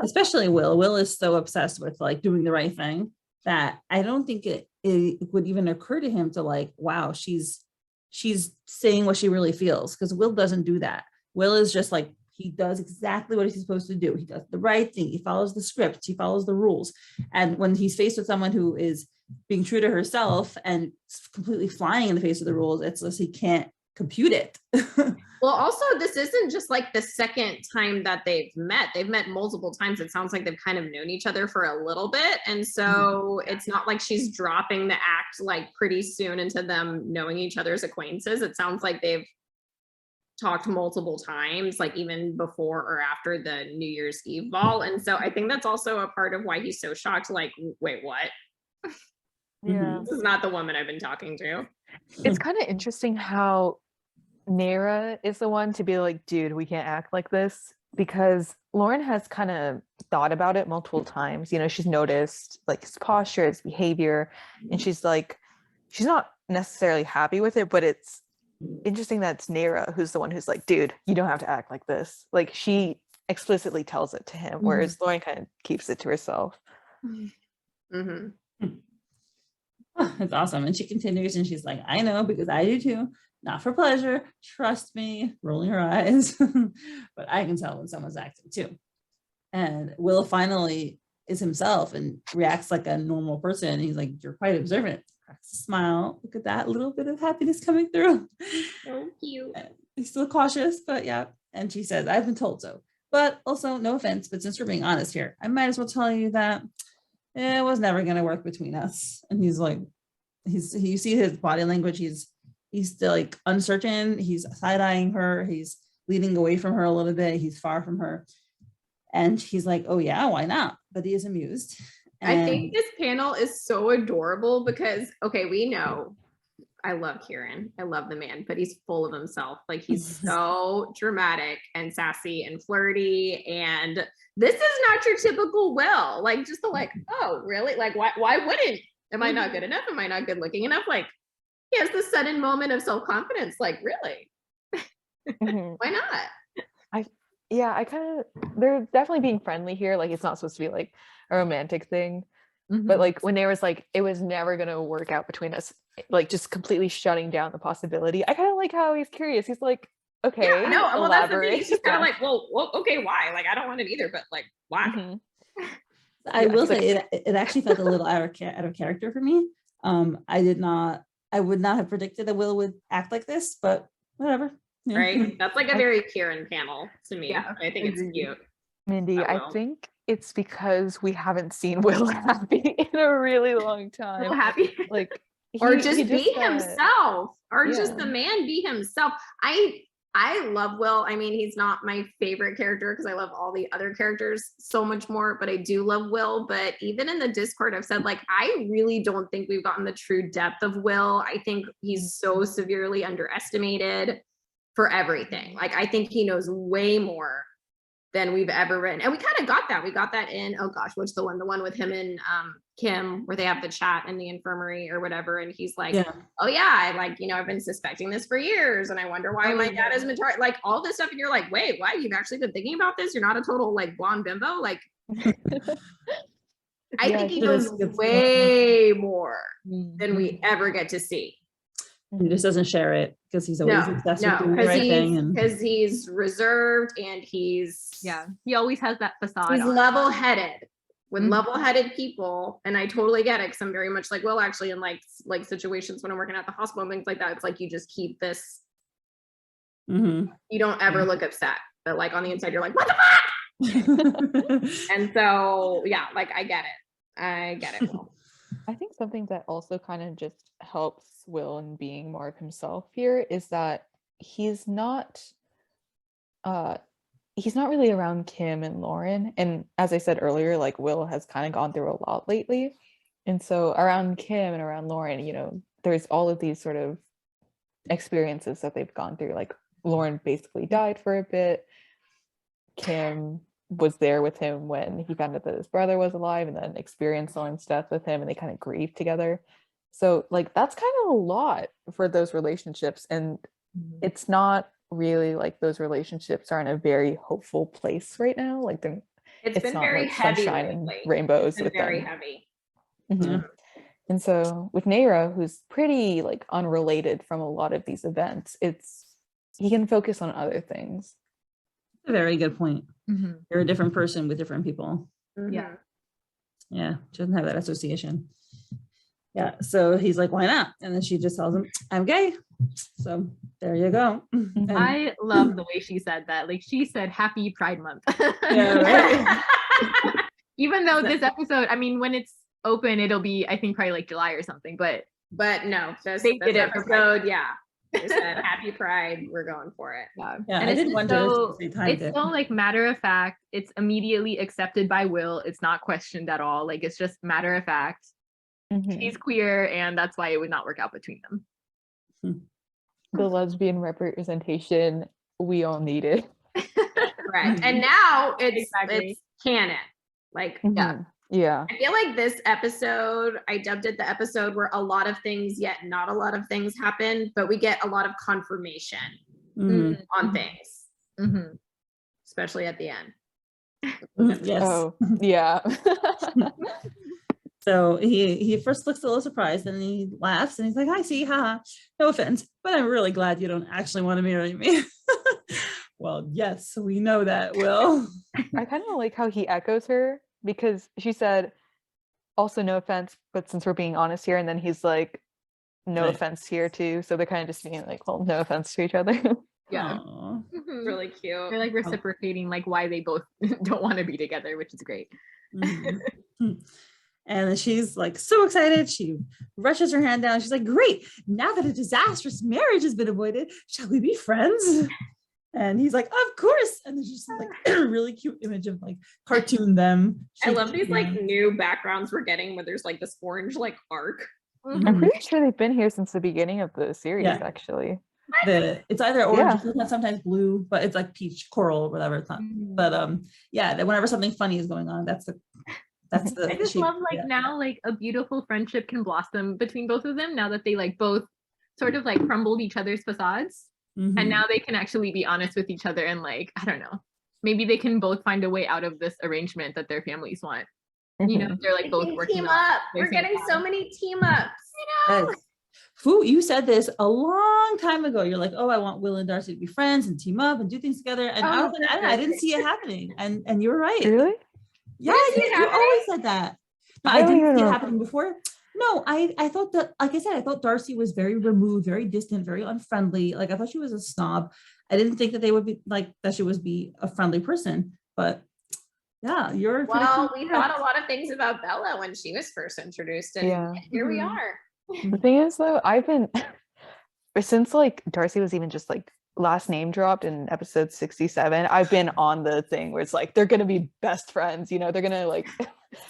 Especially Will. Will is so obsessed with like doing the right thing that I don't think it would even occur to him to like, wow, she's saying what she really feels, because Will doesn't do that. Will is just like, he does exactly what he's supposed to do. He does the right thing. He follows the script. He follows the rules. And when he's faced with someone who is being true to herself and completely flying in the face of the rules, it's just he can't compute it. Well, also, this isn't just like the second time that they've met. They've met multiple times. It sounds like they've kind of known each other for a little bit. And so it's not like she's dropping the act like pretty soon into them knowing each other's acquaintances. It sounds like they've talked multiple times, like even before or after the New Year's Eve ball. And so I think that's also a part of why he's so shocked. Like, wait, what? Yeah. This is not the woman I've been talking to. It's kind of interesting how Neyra is the one to be like, dude, we can't act like this, because Lauren has kind of thought about it multiple times. You know, she's noticed like his posture, his behavior, and she's like, she's not necessarily happy with it, but it's interesting that it's Neyra who's the one who's like, dude, you don't have to act like this. Like she explicitly tells it to him, whereas Lauren kind of keeps it to herself. Mm-hmm. Oh, it's awesome. And she continues and she's like, I know, because I do too. Not for pleasure, trust me, rolling her eyes. But I can tell when someone's acting too. And Will finally is himself and reacts like a normal person. And he's like, you're quite observant. Cracks a smile. Look at that little bit of happiness coming through. So cute. He's still cautious, but yeah. And she says, I've been told so. But also, no offense, but since we're being honest here, I might as well tell you that it was never going to work between us. And he's like, you see his body language. He's still like uncertain. He's side-eyeing her. He's leaning away from her a little bit. He's far from her. And he's like, oh yeah, why not? But he is amused. And I think this panel is so adorable because, okay, we know I love Kieran. I love the man, but he's full of himself. Like he's so dramatic and sassy and flirty. And this is not your typical Will. Like just the like, oh, really? Like why wouldn't? Am I not good enough? Am I not good looking enough? Like he has this sudden moment of self-confidence. Like, really? Why not? I kind of, they're definitely being friendly here. Like, it's not supposed to be like a romantic thing. But like when there was like, it was never going to work out between us, like just completely shutting down the possibility. I kind of like how he's curious. He's like, okay, yeah, no, well, that's the thing. He's just kind of Yeah. like, well, okay, why? Like, I don't want it either, but like, why? I will say it actually felt a little out of character for me. I would not have predicted that Will would act like this, but whatever. Yeah. Right? That's like a very Kieran panel to me. Yeah, I think it's cute. Mindy, I I will. think it's because we haven't seen Will happy in a really long time. So happy. Like, Or he just be himself, or just the yeah. man be himself. I love Will. I mean, he's not my favorite character because I love all the other characters so much more, but I do love Will. But even in the Discord, I've said, like, I really don't think we've gotten the true depth of Will. I think he's so severely underestimated for everything. Like, I think he knows way more than we've ever written. And we kind of got that. We got that in, oh gosh, what's the one with him and Kim, where they have the chat in the infirmary or whatever. And he's like, oh yeah, I've been suspecting this for years. And I wonder why my dad has been like all this stuff. And you're like, wait, why? You've actually been thinking about this? You're not a total like blonde bimbo? Like, I Yeah, think he he knows just gets- way more than we ever get to see. He just doesn't share it because he's always obsessed with doing the because right thing. And he's reserved and he's he always has that facade he's on. level-headed with Mhm. level-headed people, and I totally get it because I'm very much like Will actually in like situations when I'm working at the hospital and things like that. It's like you just keep this. Mhm. You don't ever look upset, but like on the inside you're like, what the fuck? And so yeah, like I get it. Will. I think something that also kind of just helps Will in being more of himself here is that he's not really around Kim and Lauren. And as I said earlier, like Will has kind of gone through a lot lately. And so around Kim and around Lauren, you know, there's all of these sort of experiences that they've gone through. Like Lauren basically died for a bit. Kim was there with him when he found out that his brother was alive and then experienced Lauren's death with him, and they kind of grieved together. So like that's kind of a lot for those relationships, and it's not really like those relationships are in a very hopeful place right now. Like It's been not very like heavy sunshine and lately. rainbows It's been with very them. heavy. Mhm. And so with Neyra, who's pretty like unrelated from a lot of these events, he can focus on other things. A very good point. Mhm. You're a different person with different people. Mhm. Yeah, she doesn't have that association. Yeah, so he's like, why not? And then she just tells him, I'm gay. So there you go. And I love the way she said that. Like she said, "Happy Pride Month." yeah, right. Even though this episode, I mean, when it's open, it'll be, I think, probably like July or something. But no, this They did it for Pride. episode, yeah. They said happy Pride, we're going for it. yeah, Yeah, and I it's did just wonder so, if they timed it's it. so like matter of fact. It's immediately accepted by Will. It's not questioned at all. Like it's just matter of fact. Mhm. He's queer, and that's why it would not work out between them. The lesbian representation we all needed. Right. And now it's Exactly. canon. Like Mhm. Yeah. I feel like this episode, I dubbed it the episode where a lot of things yet not a lot of things happen, but we get a lot of confirmation Mhm. on things, Mhm. especially at the end. Yes. Oh, yeah. So he first looks a little surprised, and then he laughs and he's like, I see, haha, no offense, but I'm really glad you don't actually want to marry me. Well, yes, we know that, Will. I kind of like how he echoes her, because she said, also no offense, but since we're being honest here, and then he's like, no Right. offense here too. So they're kind of just being like, well, no offense to each other. Yeah. Aw. Really cute. They're like reciprocating like why they both don't want to be together, which is great. Mhm. And then she's like so excited. She rushes her hand down. She's like, great. Now that a disastrous marriage has been avoided, shall we be friends? And he's like, of course. And there's just like a really cute image of like cartoon them. I love these like shaking new backgrounds we're getting where there's like this orange like arc. hands. I'm pretty sure they've been here since the beginning of the series, Yeah. actually. It's either orange, Yeah. sometimes blue, but it's like peach, coral, whatever. It's not. But yeah, that whenever something funny is going on, that's the I just shape. love like Yeah. now like a beautiful friendship can blossom between both of them now that they like both sort of like crumbled each other's facades, Mhm. and now they can actually be honest with each other, and like I don't know, maybe they can both find a way out of this arrangement that their families want. You know, Mhm. if they're like They both can working team on up. their We're same getting so cause. many team ups. Yes. Fwoot, you said this a long time ago. You're like, oh, I want Will and Darcy to be friends and team up and do things together. And I Oh, was like, I didn't see it happening. And you were right. Really? Yeah, didn't see it you happening? always said that. No, I I don't didn't even see it remember. happening before. No, I thought that, like I said, I thought Darcy was very removed, very distant, very unfriendly. Like I thought she was a snob. I didn't think that they would be like that she was be a friendly person. But yeah, your Well, prediction we is thought correct. a lot of things about Bella when she was first introduced, and Yeah. here we Mhm. are. The thing is, though, I've been since like Darcy was even just like last name dropped in episode 67, I've been on the thing where it's like they're gonna be best friends, you know, they're gonna like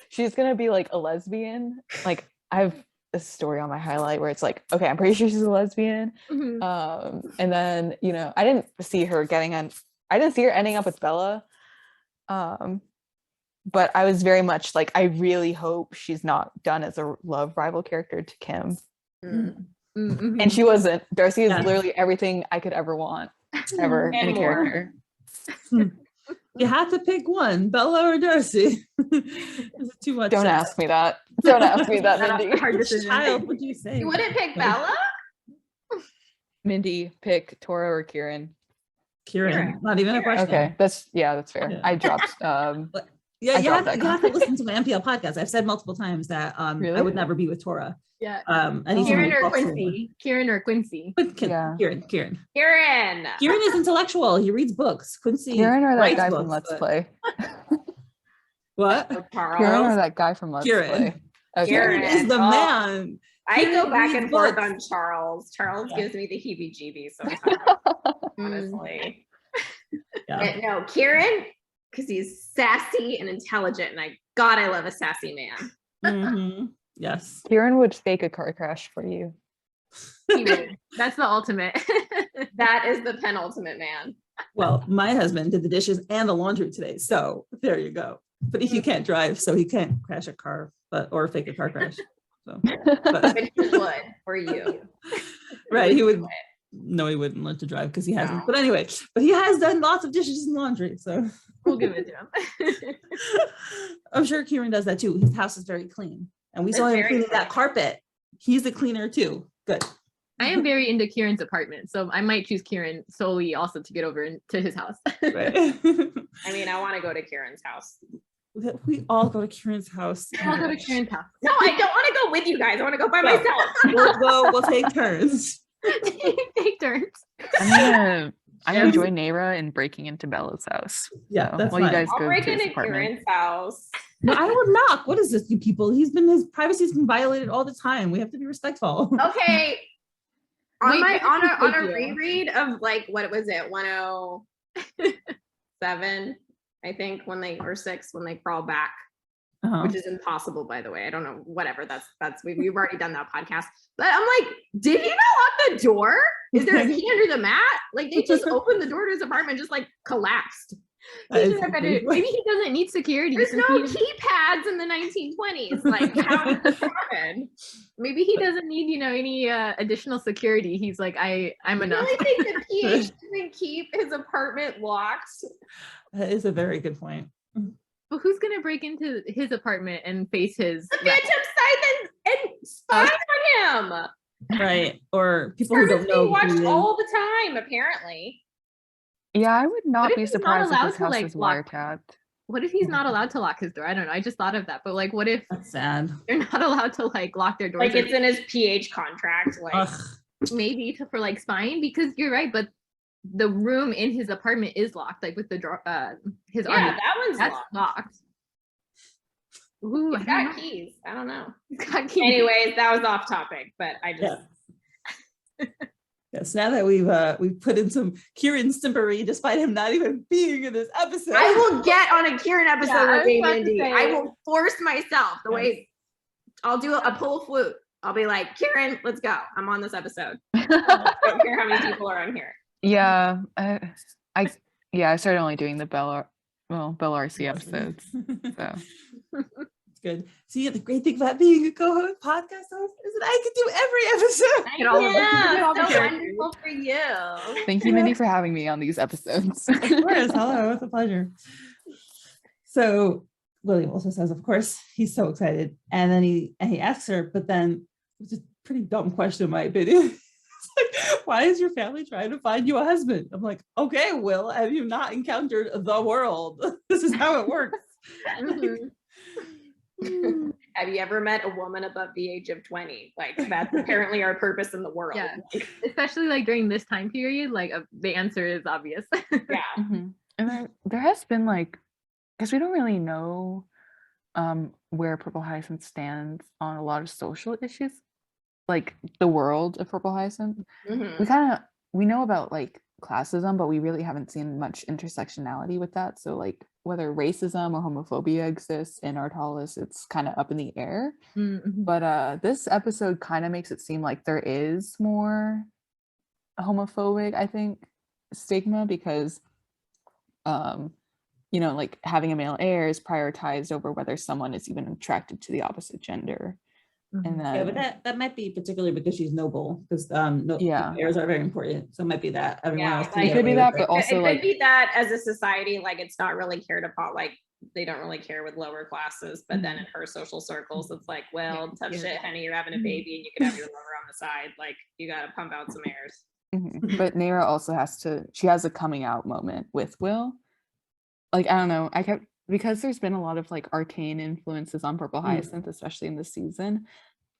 she's gonna be like a lesbian. Like I have a story on my highlight where it's like, okay, I'm pretty sure she's a lesbian. Mhm. And then, you know, I didn't see her ending up with Bella. But I was very much like, I really hope she's not done as a love rival character to Kim. Mm. Mhm. And she wasn't. Darcy is Yeah. literally everything I could ever want, ever in And a more. character. You have to pick one, Bella or Darcy. Is it too much? Don't ask me that. Don't ask me that, That's Mindy. a hard Which decision. child would you say? You wouldn't pick Bella? Mindy, pick Tora or Kieran. Kieran, not even a question. Okay, that's fair. Yeah. I dropped. Yeah, I you dropped have, that you have to comment. listen to my MPL podcast. I've said multiple times that I Really? would never be with Tora. Yeah. And he's Kieran really or thoughtful. Quincy. Kieran or Quincy. Kieran. Kieran. Kieran is intellectual. He reads books. Quincy Kieran or that writes guy books, from Let's but- Play. What? Charles. Kieran or that guy from Let's Kieran. Play. Okay. Kieran. Kieran is the Oh. man. I go Kieran back reads and forth books. on Charles. Charles Yeah. gives me the heebie-jeebies sometimes, honestly. Yeah. But no, Kieran, because he's sassy and intelligent, and I love a sassy man. Mhm. Yes. Kieran would fake a car crash for you. He would. That's the ultimate. That is the penultimate man. Well, my husband did the dishes and the laundry today, so there you go. But he can't drive, so he can't crash a car, or fake a car crash. So, but, But he would for you. right, he would. No, he wouldn't learn to drive because he hasn't. No. But anyway, but he has done lots of dishes and laundry, so We'll give it to him. I'm sure Kieran does that too. His house is very clean, and we saw It's him very cleaning clean. that carpet. He's the cleaner too. Good. I am very into Kieran's apartment, so I might choose Kieran solely also to get over to his house. Right. I mean, I want to go to Kieran's house. We all go to Kieran's house. I'll go to Kieran's house. No, I don't want to go with you guys. I want to go by No. myself. We'll take turns. Take turns. I enjoy Neyra and breaking into Bella's house. Yeah, So, that's well, you fine. guys I'll go break to his into apartment. Kieran's house. No, I would knock. What is this, you people? His privacy's been violated all the time. We have to be respectful. Okay. On Wait, my what on did a you do? reread of like what was it 107 I think when they or 6 when they crawl back, Uh-huh. which is impossible by the way. I don't know, whatever. That's we've already done that podcast. But I'm like, did he not lock the door? Is there a key under the mat? Like they just opened the door to his apartment, just like collapsed. That He is should have pretty better- maybe he doesn't need security. There's since no he- keypads in the 1920s. Like how did this happen? Maybe he doesn't need, any additional security. He's like, I'm I enough. really think the PH doesn't keep his apartment locked. That is a very good point. But who's gonna break into his apartment and face his? The Phantom Scythe and spy on him. Right. Or people who Service don't know. being watched who he is. all the time, apparently. Yeah, I would not if be he's not surprised if allowed his to, house like, is lock- wiretapped. What if he's not allowed to lock his door? I don't know. I just thought of that. But like, what if That's sad. they're not allowed to like lock their doors? Like or it's in his PH contract. Like Ugh. maybe for like spying, because you're right. But the room in his apartment is locked, like with the drawer. His yeah, army. that one's That's locked. locked. Ooh, I He's don't got know. keys. I don't know. He's got keys. Anyways, that was off topic, but I just Yes, now that we've put in some Kieran simpery, despite him not even being in this episode. I will get on a Kieran episode Yeah, I with was you, about to Mindy. say. I will force myself the Yes. way I'll do a pull Fwoot. I'll be like, Kieran, let's go. I'm on this episode. I don't care how many people are on here. Yeah, I started only doing the Bella RC episodes. So It's good. See, the great thing about being a co-host podcast host is that I can do every episode. Get all of them. Get all the so characters. wonderful for you. thank you, Mindy, for having me on these episodes. Of course. Hello, it's a pleasure. So William also says, of course, he's so excited. And then he asks her, but then it's a pretty dumb question in my opinion. It's like, why is your family trying to find you a husband? I'm like, okay, Will, have you not encountered the world? This is how it works. Mhm. Have you ever met a woman above the age of 20? Like that's apparently our purpose in the world. Yeah. Like, Especially like during this time period, like the answer is obvious. yeah. Mhm. And there has been like, because we don't really know where Purple Hyacinth stands on a lot of social issues, like the world of Purple Hyacinth. Mhm. We know about like classism, but we really haven't seen much intersectionality with that. So like whether racism or homophobia exists in Artalis, it's kind of up in the air. Mhm. But this episode kind of makes it seem like there is more homophobic, I think, stigma, because like having a male heir is prioritized over whether someone is even attracted to the opposite gender. And then, Yeah, but that might be particularly because she's noble, because Yeah. heirs are very important. So it might be that everyone Yeah, else can like- it get could be away that, with but it. also it like, could be that as a society, like it's not really cared upon, like they don't really care with lower classes, but then in her social circles, it's like, well, tough Yeah. shit, honey, you're having a baby and you could have your lover on the side. Like you gotta pump out some heirs. but Neyra also she has a coming out moment with Will. Like, I don't know, because there's been a lot of like arcane influences on Purple Hyacinth, especially in this season.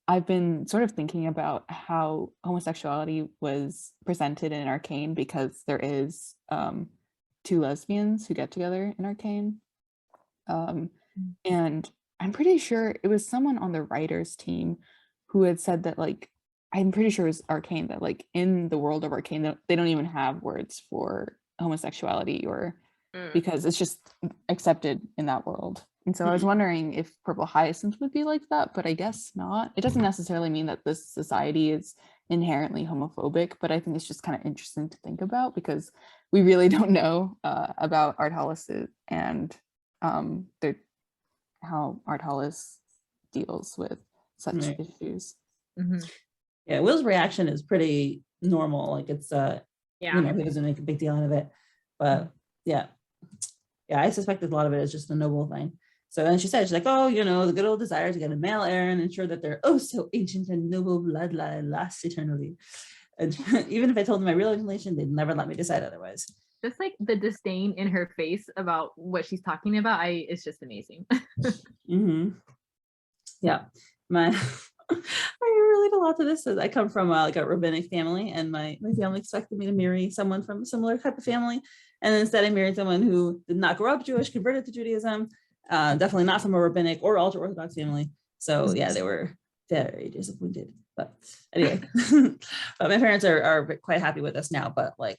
I've been sort of thinking about how homosexuality was presented in Arcane, because there is 2 lesbians who get together in Arcane. And I'm pretty sure it was someone on the writers team who had said that, like, I'm pretty sure it was Arcane, that like in the world of Arcane, they don't even have words for homosexuality, or because it's just accepted in that world. And so I was wondering if Purple Hyacinth would be like that, but I guess not. It doesn't necessarily mean that this society is inherently homophobic, but I think it's just kind of interesting to think about, because we really don't know about Ardhalis and how Ardhalis deals with such Right. issues. Yeah, Will's reaction is pretty normal. Like it's he doesn't make a big deal out of it. But yeah, I suspected a lot of it is just a noble thing. So then she said, she's like, oh, the good old desire to get a male heir and ensure that their oh so ancient and noble bloodline lasts eternally. And even if I told them my real inclination, they'd never let me decide otherwise. Just like the disdain in her face about what she's talking about, it's just amazing. Yeah, I relate a lot to this. I come from like a rabbinic family, and my family expected me to marry someone from a similar type of family, and instead I married someone who did not grow up Jewish, converted to Judaism, definitely not from a rabbinic or ultra Orthodox family. So yeah, they were very disappointed. But anyway, but my parents are quite happy with us now. But like,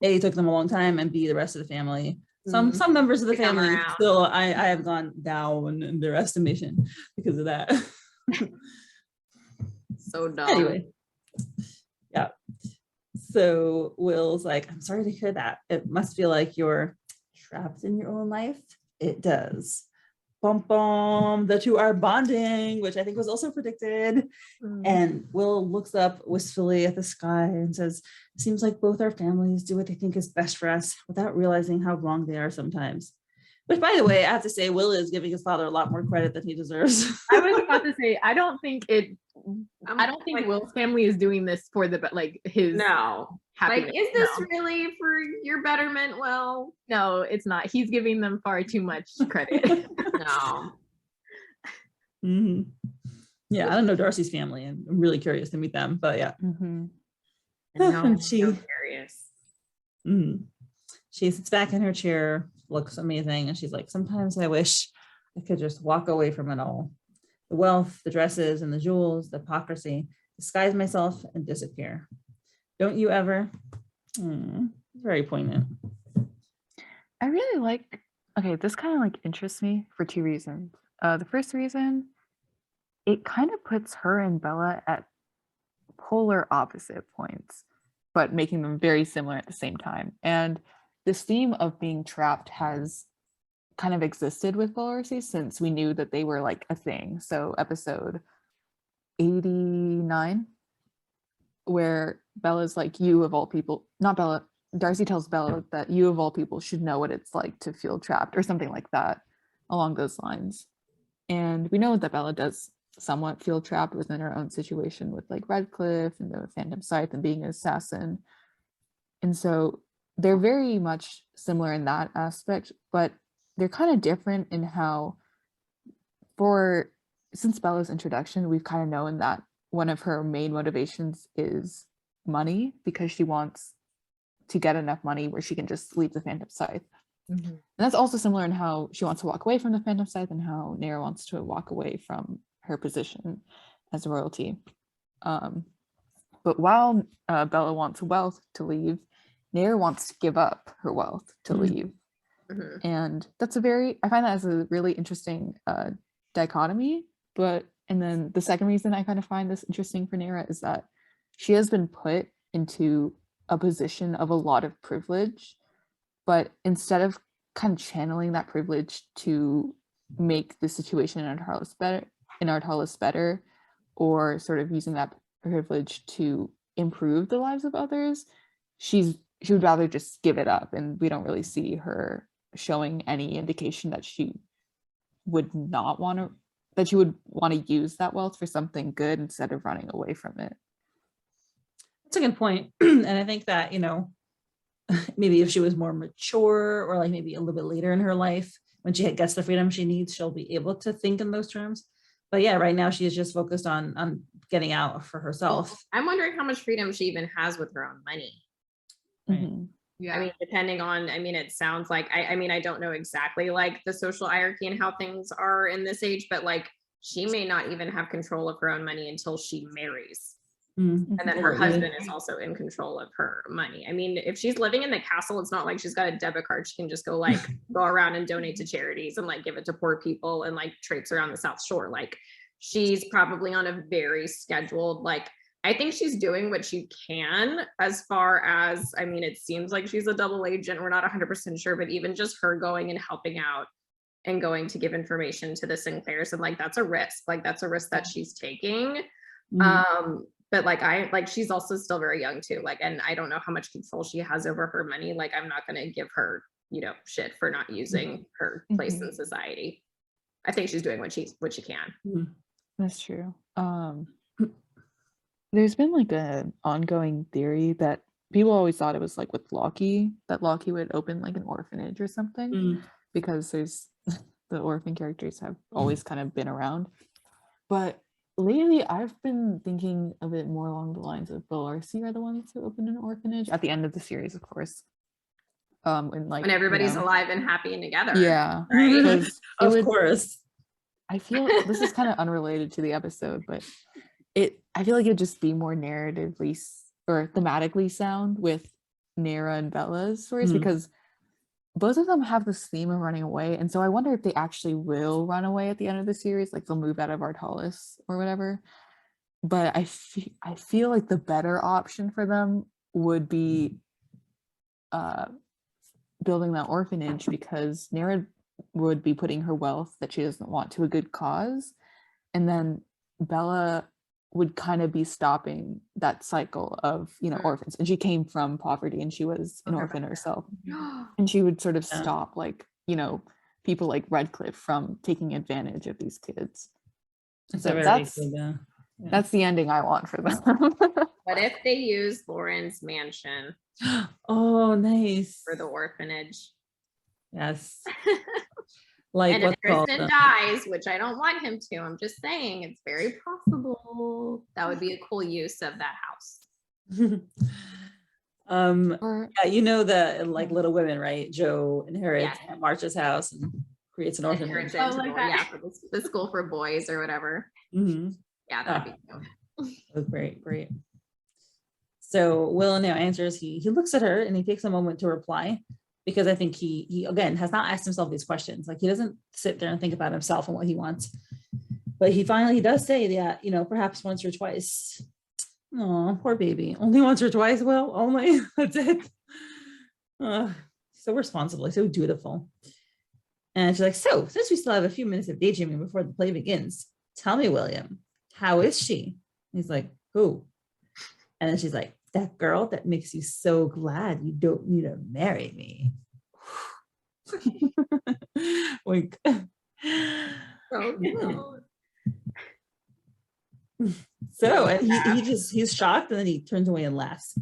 A, it took them a long time, and B, the rest of the family, some members of the family still I have gone down in their estimation because of that. So dumb. Anyway, yeah. So Will's like, I'm sorry to hear that. It must feel like you're trapped in your own life. It does. Bum bum. The two are bonding, which I think was also predicted. And Will looks up wistfully at the sky and says, seems like both our families do what they think is best for us without realizing how wrong they are sometimes. Which, by the way, I have to say, Will is giving his father a lot more credit than he deserves. I was about to say, I don't think Will's family is doing this for his No. happiness. Like, is this really for your betterment? Well, no, it's not. He's giving them far too much credit. no. Yeah, I don't know Darcy's family, and I'm really curious to meet them. But yeah, No, so curious. She sits back in her chair, looks amazing, and she's like, sometimes I wish I could just walk away from it all. The wealth, the dresses, and the jewels, the hypocrisy, disguise myself and disappear. Don't you ever? Very poignant. I really like, this kind of like interests me for 2 reasons. The first reason, it kind of puts her and Bella at polar opposite points, but making them very similar at the same time. And this theme of being trapped has kind of existed with Belorsi since we knew that they were like a thing. So episode 89, where Bella's like, you of all people, not Bella, Darcy tells Bella that you of all people should know what it's like to feel trapped, or something like that, along those lines. And we know that Bella does somewhat feel trapped within her own situation with like Redcliffe and the Phantom Scythe and being an assassin. And so they're very much similar in that aspect, but they're kind of different in how, since Bella's introduction, we've kind of known that one of her main motivations is money, because she wants to get enough money where she can just leave the Phantom Scythe. And that's also similar in how she wants to walk away from the Phantom Scythe and how Neyra wants to walk away from her position as royalty. But while Bella wants wealth to leave, Neyra wants to give up her wealth to leave. And that's I find that as a really interesting dichotomy. And then the second reason I kind of find this interesting for Neyra is that she has been put into a position of a lot of privilege, but instead of kind of channeling that privilege to make the situation in Ardhalis better, or sort of using that privilege to improve the lives of others, she would rather just give it up, and we don't really see her showing any indication that she would not want to, that she would want to use that wealth for something good instead of running away from it. That's a good point. And I think that, you know, maybe if she was more mature, or like maybe a little bit later in her life, when she gets the freedom she needs, she'll be able to think in those terms. But yeah, right now she is just focused on getting out for herself. I'm wondering how much freedom she even has with her own money. Right. Mm-hmm. Yeah. I mean, depending on, I mean, it sounds like, I mean, I don't know exactly like the social hierarchy and how things are in this age, but like she may not even have control of her own money until she marries. Mm-hmm. And then her husband is also in control of her money. I mean, if she's living in the castle, it's not like she's got a debit card. She can just go like go around and donate to charities and like give it to poor people and like traipse around the South Shore. Like she's probably on a very scheduled, like, I think she's doing what she can as far as, I mean, it seems like she's a double agent. We're not 100% sure, but even just her going and helping out and going to give information to the Sinclairs, and like, that's a risk. Like that's a risk that she's taking. Mm-hmm. But like she's also still very young too. Like, and I don't know how much control she has over her money. Like, I'm not going to give her, you know, shit for not using her place in society. I think she's doing what she can. That's true. There's been like an ongoing theory that people always thought it was like with Loki, that Loki would open like an orphanage or something, because there's the orphan characters have always kind of been around. But lately I've been thinking a bit more along the lines of Belarcy are the ones who opened an orphanage at the end of the series, of course. And like when everybody's alive and happy and together. Yeah. Right. Of course. I feel this is kind of unrelated to the episode, but I feel like it'd just be more narratively or thematically sound with Neyra and Bella's stories, because both of them have this theme of running away. And so I wonder if they actually will run away at the end of the series, like they'll move out of Artalis or whatever. But I feel like the better option for them would be building that orphanage, because Neyra would be putting her wealth that she doesn't want to a good cause. And then Bella would kind of be stopping that cycle of, you know, orphans. And she came from poverty and she was an orphan herself. And she would sort of stop, like, you know, people like Redcliffe from taking advantage of these kids. So that's the ending I want for them. What if they use Lauren's mansion? Oh, nice. For the orphanage. Yes. Like, and if Tristan dies, which I don't want him to, I'm just saying it's very possible. That would be a cool use of that house. Yeah, you know the like Little Women, right? Joe inherits Aunt March's house and creates an orphanage. Yeah, for the school for boys or whatever. Yeah, that'd be cool. Oh, great. So Will now answers. He looks at her and he takes a moment to reply, because I think he again has not asked himself these questions. Like, he doesn't sit there and think about himself and what he wants. But he does say that, you know, perhaps once or twice. Oh, poor baby. Only once or twice. Well, only. That's it. So responsible, so dutiful. And she's like, so since we still have a few minutes of daydreaming before the play begins, tell me, William, how is she? He's like, who? And then she's like, that girl that makes you so glad you don't need to marry me. Wink. Oh, no. So, and he's shocked, and then he turns away and laughs.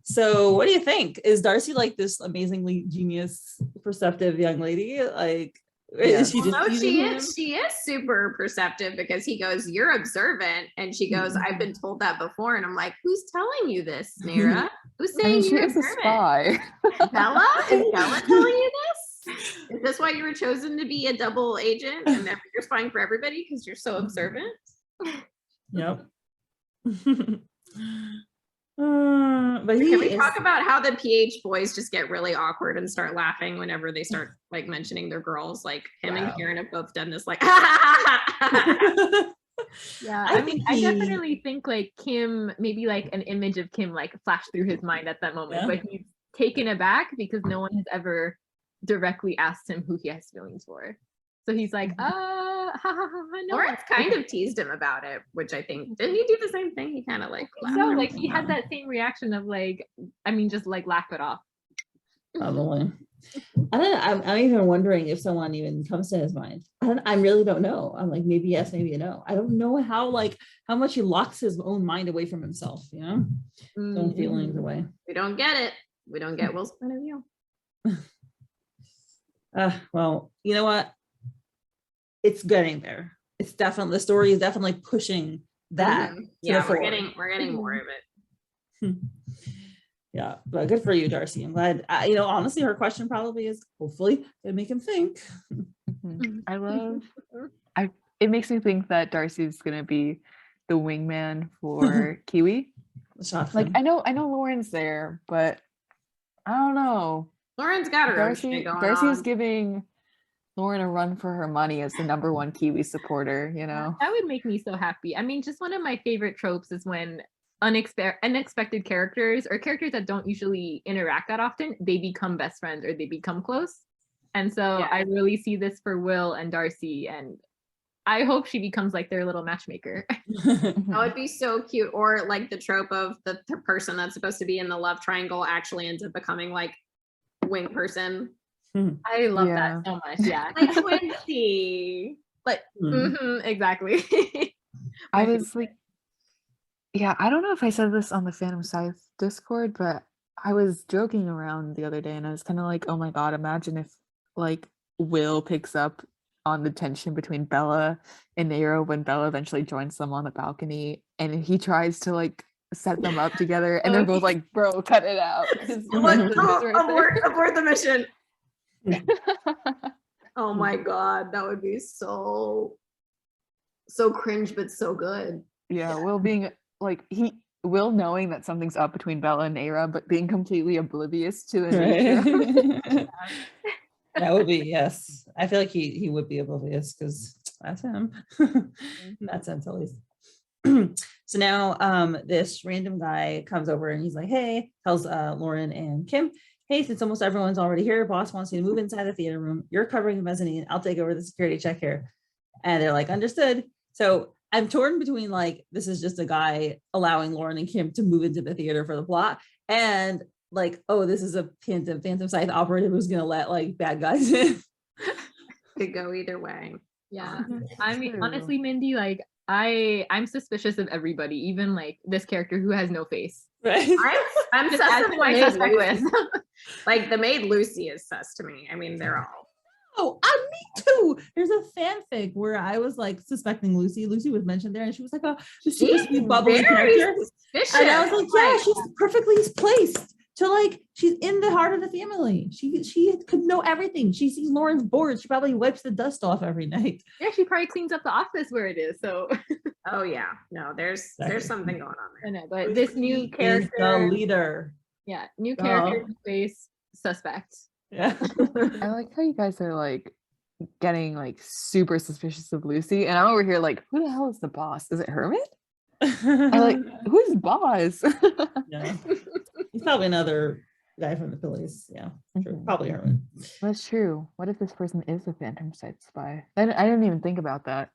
So what do you think? Is Darcy like this amazingly genius, perceptive young lady? Like, is she just she is super perceptive, because he goes, you're observant, and she goes, I've been told that before. And I'm like, who's telling you this, Neyra? Who's saying you're observant? A spy. Bella? Is Bella telling you this? Is this why you were chosen to be a double agent and that you're spying for everybody because you're so observant? Yep. But can we talk about how the PH boys just get really awkward and start laughing whenever they start like mentioning their girls? Like him and Karen have both done this, like yeah, I mean, I definitely think like Kim, maybe like an image of Kim like flashed through his mind at that moment, but he's taken aback because no one has ever directly asked him who he has feelings for. So he's like, ha ha ha, no. Lawrence kind of teased him about it, which I think, didn't he do the same thing? He kind of like, So like he had that same reaction of like, I mean, just like laugh it off. Probably. I'm even wondering if someone even comes to his mind. I really don't know. I'm like, maybe yes, maybe no. I don't know how much he locks his own mind away from himself, you know? His own feelings away. We don't get it. We don't get Will's point of view. Well, you know what? It's getting there. It's definitely, the story is definitely pushing that. Yeah, we're getting more of it. Yeah, but good for you, Darcy. I'm glad. Honestly, her question probably is hopefully gonna make him think. It makes me think that Darcy's gonna be the wingman for Kiwi. Like I know Lauren's there, but I don't know. Lauren's got her own shit going Darcy on. is giving Lauren a run for her money as the #1 Kiwi supporter, you know. That would make me so happy. I mean, just one of my favorite tropes is when unexpected characters or characters that don't usually interact that often, they become best friends or they become close. And so I really see this for Will and Darcy, and I hope she becomes like their little matchmaker. That would be so cute. Or like the trope of the person that's supposed to be in the love triangle actually ends up becoming like wing person. I love that so much. Yeah. Like Quincy. Like exactly. I was like, yeah, I don't know if I said this on the Phantom Scythe Discord, but I was joking around the other day and I was kind of like, oh my god, imagine if like Will picks up on the tension between Bella and Neyra when Bella eventually joins them on the balcony and he tries to like set them up together and they're both like, bro, cut it out. Abort the mission. Oh my god, that would be so cringe but so good. Yeah, Will being like Will knowing that something's up between Bella and Neyra, but being completely oblivious to the nature. That would be, yes. I feel like he would be oblivious because that's him. In that sense, at least. So now this random guy comes over and he's like, hey, tells Lauren and Kim, hey, since almost everyone's already here, boss wants you to move inside the theater room. You're covering the mezzanine. I'll take over the security check here. And they're like, understood. So I'm torn between like, this is just a guy allowing Lauren and Kim to move into the theater for the plot. And like, oh, this is a Phantom Scythe operative who's going to let like bad guys in. Could go either way. Yeah. I mean, honestly, Mindy, like I'm suspicious of everybody, even like this character who has no face. Right. I'm sus of my suspect list. Like the maid Lucy is sus to me. I mean, they're all. Oh, me too. There's a fanfic where I was like suspecting Lucy. Lucy was mentioned there, and she was like, "Oh, she's bubbly character." Suspicious. And I was like, "Yeah, she's perfectly placed to like. She's in the heart of the family. She could know everything. She sees Lauren's board. She probably wipes the dust off every night. Yeah, she probably cleans up the office where it is. So, oh yeah, no, there's something going on there. I know, but this new character, the leader. Yeah, new character face suspect. Yeah. I like how you guys are like getting like super suspicious of Lucy, and I'm over here like, who the hell is the boss? Is it Hermit? I'm like, who's boss? Yeah, he's probably another guy from the police. Yeah, true. Probably Hermit. That's true. What if this person is a Phantom Scythe spy? I didn't even think about that.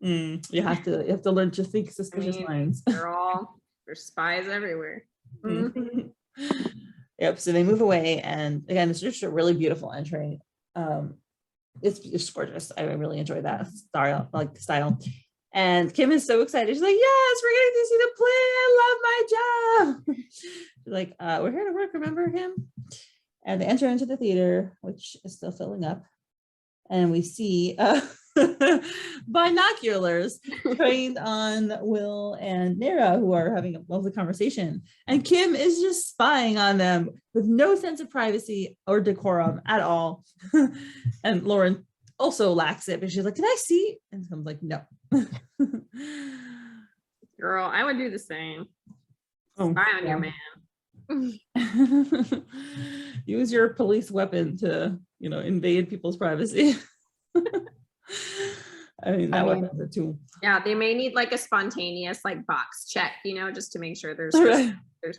You have to learn to think suspicious minds. There's spies everywhere. Yep. So they move away, and again, it's just a really beautiful entry. It's just gorgeous. I really enjoy that style. And Kim is so excited. She's like, "Yes, we're getting to see the play. I love my job." She's like, "We're here to work. Remember him?" And they enter into the theater, which is still filling up, and we see binoculars trained on Will and Neyra, who are having a lovely conversation. And Kim is just spying on them with no sense of privacy or decorum at all. And Lauren also lacks it, but she's like, "Can I see?" And Kim's like, "No." Girl, I would do the same. Spy on your man. Use your police weapon to, invade people's privacy. I mean, that weapon's a tool. Yeah, they may need like a spontaneous like box check, just to make sure there's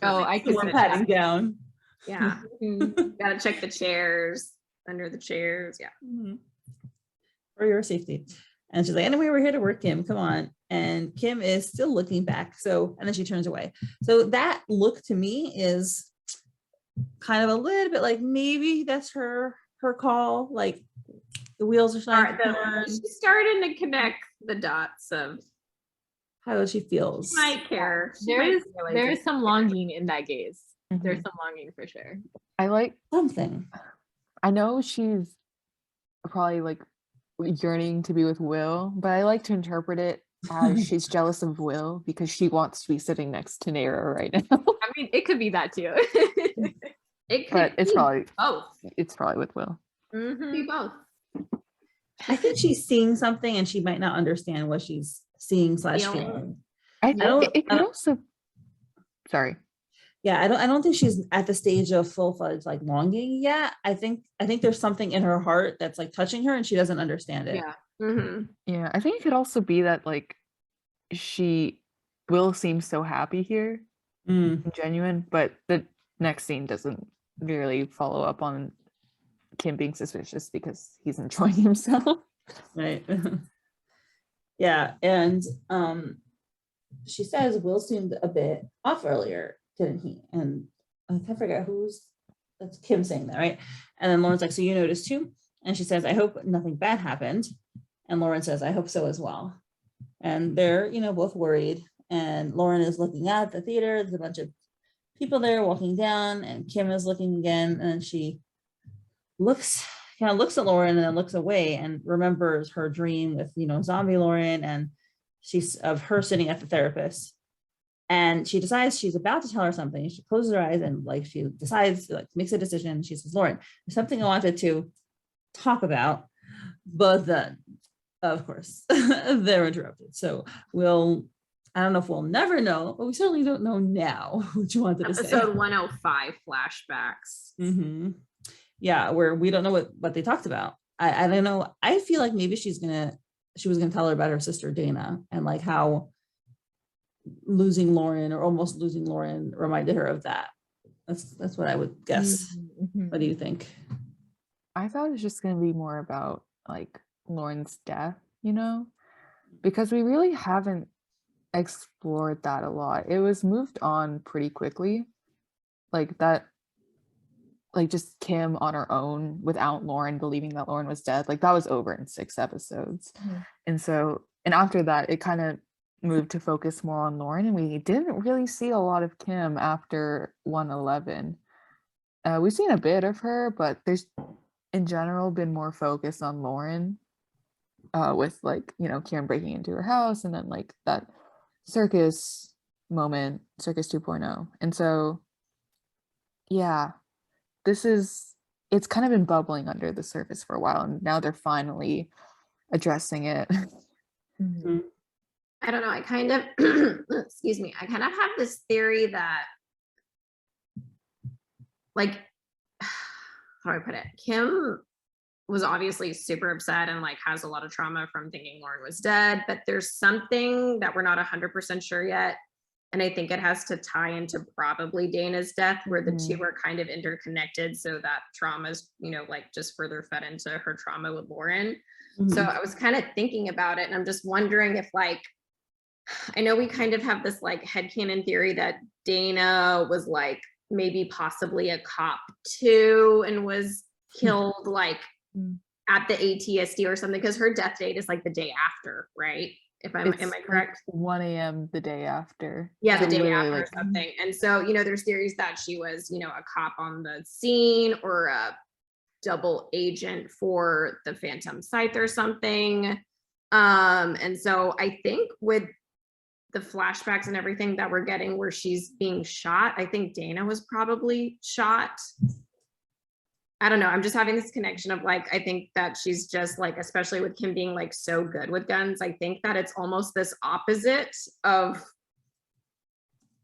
I could one patting down. Yeah. Gotta check the chairs, under the chairs. Yeah. for your safety. And she's like, anyway, we're here to work, Kim, come on. And Kim is still looking back. So, and then she turns away. So that look to me is kind of a little bit like maybe that's her call. Like the wheels are starting to turn. She's starting to connect the dots of how she feels. She might care. There is some longing in that gaze. Mhm. There's some longing for sure. I like Something. I know she's probably like yearning to be with Will, but I like to interpret it as she's jealous of Will because she wants to be sitting next to Neyra right now. I mean, it could be that too. It could But it's be probably both. with Will. Mm-hmm. Be both. I think she's seeing something and she might not understand what she's seeing / feeling. I don't- think it could also. Sorry. Yeah, I don't think she's at the stage of full-fledged like longing yet. I think there's something in her heart that's like touching her and she doesn't understand it. Yeah. Mm-hmm. Yeah, I think it could also be that like Will seems so happy here Mm, and genuine, but the next scene doesn't really follow up on Kim being suspicious because he's enjoying himself. right. Yeah, and she says Will seemed a bit off earlier, didn't he? And I can't forget that's Kim saying that, right? And then Lauren's like, so you noticed too? And she says, I hope nothing bad happened. And Lauren says, I hope so as well. And they're, both worried. And Lauren is looking out at the theater. There's a bunch of people there walking down, and Kim is looking again. And she looks at Lauren and then looks away and remembers her dream with, zombie Lauren, and she's of her sitting at the therapist. And she decides she's about to tell her something. She closes her eyes and like she decides, like makes a decision. She says, Lauren, there's something I wanted to talk about, but then of course they're interrupted. So I don't know if we'll never know, but we certainly don't know now what you wanted to say. Episode 105 flashbacks. Mm-hmm. Yeah, where we don't know what they talked about. I don't know. I feel like maybe she was gonna tell her about her sister Dana and like how losing Lauren or almost losing Lauren reminded her of that. That's what I would guess. Mm-hmm. What do you think? I thought it was just going to be more about like Lauren's death, because we really haven't explored that a lot. It was moved on pretty quickly, like that, like just Kim on her own without Lauren believing that Lauren was dead, like that was over in 6 episodes. Mhm. And after that it kind of moved to focus more on Lauren, and we didn't really see a lot of Kim after 111. We've seen a bit of her, but there's in general been more focus on Lauren, with like Kim breaking into her house and then like that circus moment, circus 2.0. And so yeah, it's kind of been bubbling under the surface for a while, and now they're finally addressing it. Mhm. I don't know. I kind of, excuse me, I kind of have this theory that, like, how do I put it? Kim was obviously super upset and like has a lot of trauma from thinking Lauren was dead, but there's something that we're not 100% sure yet. And I think it has to tie into probably Dana's death, where the two are kind of interconnected. So that trauma's, like just further fed into her trauma with Lauren. Mm-hmm. So I was kind of thinking about it, and I'm just wondering if like, I know we kind of have this like headcanon theory that Dana was like maybe possibly a cop too and was killed like at the ATSD or something, because her death date is like the day after, right? Am I correct? 1 a.m. the day after. Yeah, So the day after literally, or something. And so, there's theories that she was, a cop on the scene or a double agent for the Phantom Scythe or something. And so I think with the flashbacks and everything that we're getting where she's being shot, I think Dana was probably shot. I don't know. I'm just having this connection of like, I think that she's just like, especially with Kim being like so good with guns, I think that it's almost this opposite of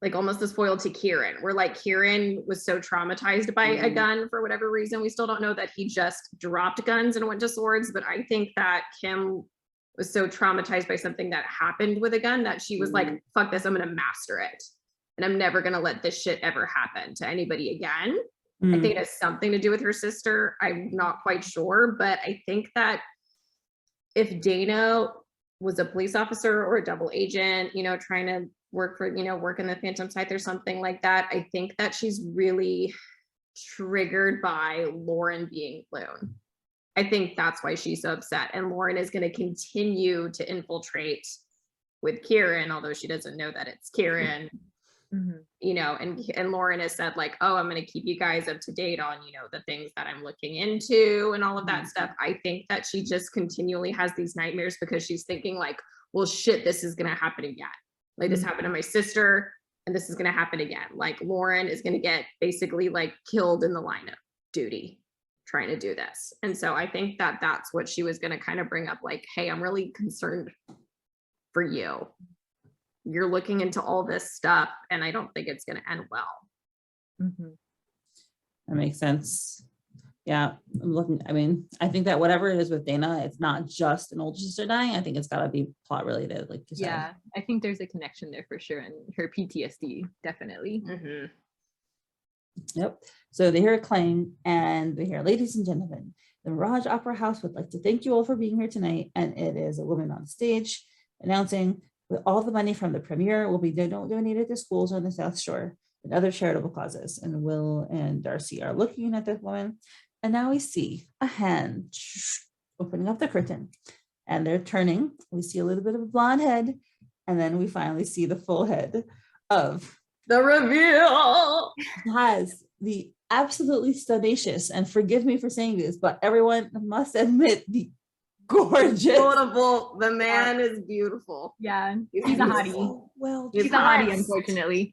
like almost this foil to Kieran, where like Kieran was so traumatized by a gun for whatever reason. We still don't know that he just dropped guns and went to swords, but I think that Kim was so traumatized by something that happened with a gun that she was like, fuck this, I'm gonna master it. And I'm never gonna let this shit ever happen to anybody again. I think it has something to do with her sister. I'm not quite sure, but I think that if Dana was a police officer or a double agent, you know, trying to work for, you know, work in the Phantom Scythe or something like that, I think that she's really triggered by Lauren being clone. I think that's why she's so upset. And Lauren is going to continue to infiltrate with Kieran, although she doesn't know that it's Kieran. You know, and Lauren has said like, oh, I'm going to keep you guys up to date on, you know, the things that I'm looking into and all of that stuff. I think that she just continually has these nightmares because she's thinking like, well, shit, this is going to happen again. Like this happened to my sister and this is going to happen again. Like Lauren is going to get basically like killed in the line of duty trying to do this. And so I think that that's what she was going to kind of bring up, like, hey, I'm really concerned for you. You're looking into all this stuff and I don't think it's going to end well. That makes sense. Yeah, I'm looking, I mean, I think that whatever it is with Dana, it's not just an older sister dying. I think it's got to be plot related, like you said. Yeah, I think there's a connection there for sure, and her PTSD definitely. Yep. So they hear a clang and they hear, ladies and gentlemen, the Mirage Opera House would like to thank you all for being here tonight. And it is a woman on stage announcing that all the money from the premiere will be donated to schools on the South Shore and other charitable causes. And Will and Darcy are looking at this woman. And now we see a hand opening up the curtain and they're turning. We see a little bit of a blonde head. And then we finally see the full head of the reveal. Has the absolutely stunnacious, and forgive me for saying this, but everyone must admit the gorgeous. Beautiful. The man is beautiful. Yeah, he's a hottie. So well, he's a hottie, unfortunately.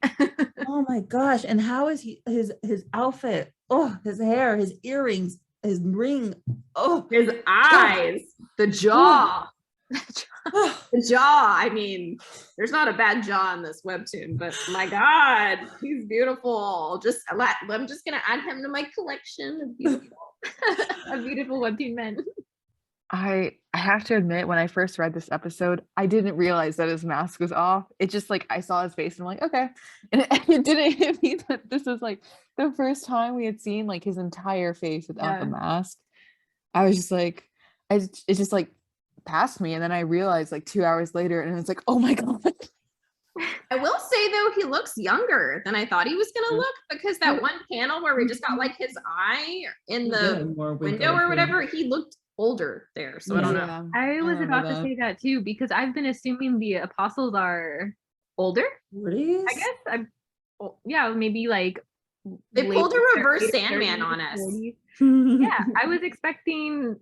Oh my gosh. And how is he, his outfit, oh, his hair, his earrings, his ring, oh, his eyes, the jaw. The jaw. I mean, there's not a bad jaw in this webtoon, but my God, he's beautiful. I'm just gonna add him to my collection of beautiful, of beautiful webtoon men. I have to admit, when I first read this episode, I didn't realize that his mask was off. It just like I saw his face and I'm like, okay. And it didn't hit me that this was like the first time we had seen like his entire face without the mask. I was just like, it just like passed me, and then I realized like 2 hours later, and it's like, oh my God. I will say though, he looks younger than I thought he was gonna look, because that one panel where we just got like his eye in the window or whatever, he looked older there. So I don't know. I was about to say that too, because I've been assuming the apostles are older. 40s? I guess yeah, maybe like they pulled a reverse Sandman on us. Yeah, I was expecting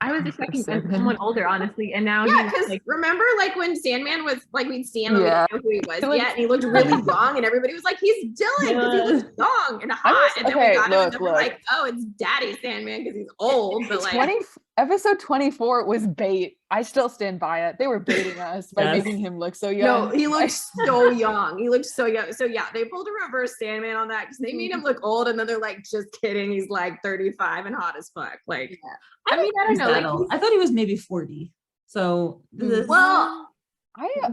someone older, honestly, and now because like, remember like when Sandman was like, we'd see him and we didn't know who he was yet, and he looked really young, and everybody was like, he's Dylan because he looks young and hot, and then we got him and then we're like, oh, it's Daddy Sandman because he's old. But like episode 24 was bait. I still stand by it. They were baiting us by making him look so young. No, he looked so young. He looked so young. So yeah, they pulled a reverse Sandman on that because they made him look old, and then they're like, just kidding, he's like 35 and hot as fuck. Like, I mean, I don't know. Like, I thought he was maybe 40. So well,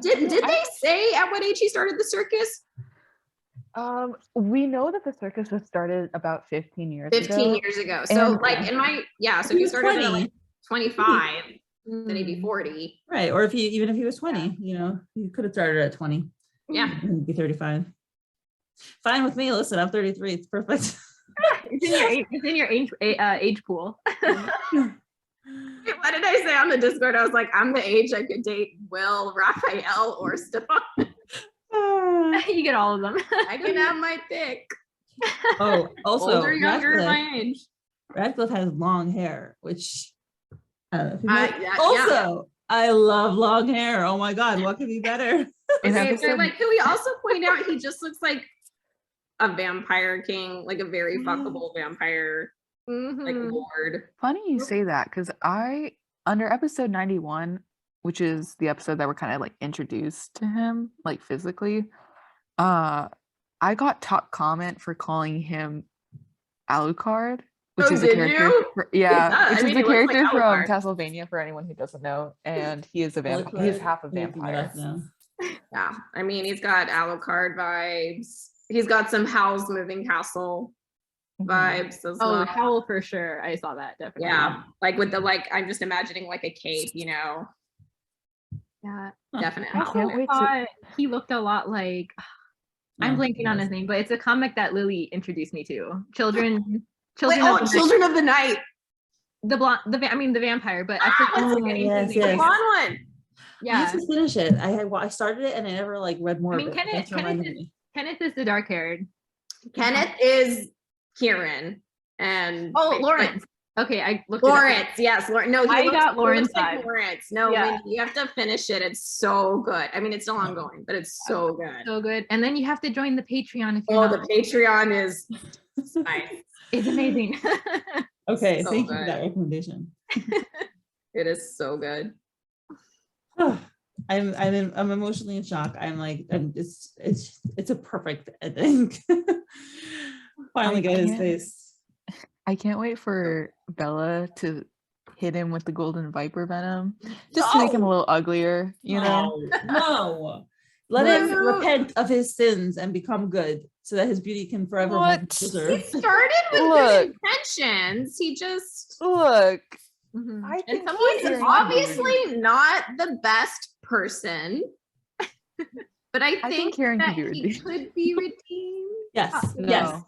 did they say at what age he started the circus? We know that the circus was started about 15 years ago. 15 years ago. So like in my, so he started at like 25, then he'd be 40. Right. Or even if he was 20, you know, he could have started at 20. Yeah. And be 35. Fine with me. Listen, I'm 33. It's perfect. It's in your age pool. What did I say on the Discord? I was like, I'm the age I could date Will, Raphael, or Stefan. You get all of them. I can have my pick. Oh, also, older, younger, my age. Radcliffe has long hair, which also I love long hair. Oh my God, what could be better? Okay, so like, can we also point out he just looks like a vampire king, like a very fuckable vampire, like lord. Funny you say that, because under episode 91, which is the episode that we're kind of like introduced to him like physically, I got top comment for calling him Alucard, which is a character which is the character like from Castlevania, for anyone who doesn't know, and he is a vampire. He is half a vampire. Yeah, I mean, he's got Alucard vibes. He's got some Howl's Moving Castle vibes as Oh, well. Howl for sure. I saw that definitely. Yeah, like with the I'm just imagining like a cape, Yeah. definitely. I can't wait to. Thought he looked a lot like I'm No, blanking on his name, but it's a comic that Lily introduced me to. Children Wait, of the Children of the Night. the blonde, the vampire, but I forget Oh, the name. yes, The yes. blonde one. I Yeah. have to finish it. I started it and I never like read more I mean, of it. Thanks for reminding me. Kenneth is the dark haired. Kenneth is Kieran. And Lawrence. Okay, I looked Lawrence, yes. No, I got Lawrence like vibe. Lawrence. No, Yeah. Mindy, you have to finish it. It's so good. I mean, it's still ongoing, but it's so good. So good. And then you have to join the Patreon if you're Oh, not. the Patreon is nice. It's amazing. Okay, So thank you for good. that recommendation. It is so good. I'm emotionally in shock. It's a perfect ending. Finally get his face. I can't wait for Bella to hit him with the golden viper venom, just to make him a little uglier, you know. No. Let him repent of his sins and become good, so that his beauty can forever be He preserved. started with good intentions. He just Look. Mhm. I and think someone's Kieran obviously not the best person, but I think think Kieran that could be he redeemed. could be redeemed. Yes, No. yes.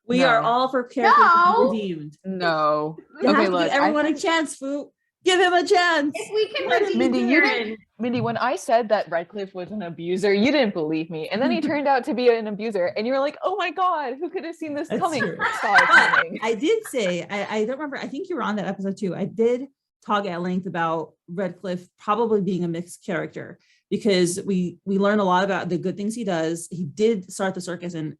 We are No. all for characters to be No. redeemed. No. You Okay, have to look. give everyone a chance, Fwoot. Give him a chance. If we can Let him redeem Mindy, you Kieran. didn't. Mindy, when I said that Redcliffe was an abuser, you didn't believe me, and then he turned out to be an abuser, and you were like, "Oh my god, who could have seen this That's coming?" true. Saw it But coming. I did say, I don't remember, I think you were on that episode too. I did talk at length about Redcliffe probably being a mixed character, because we learn a lot about the good things he does. He did start the circus, and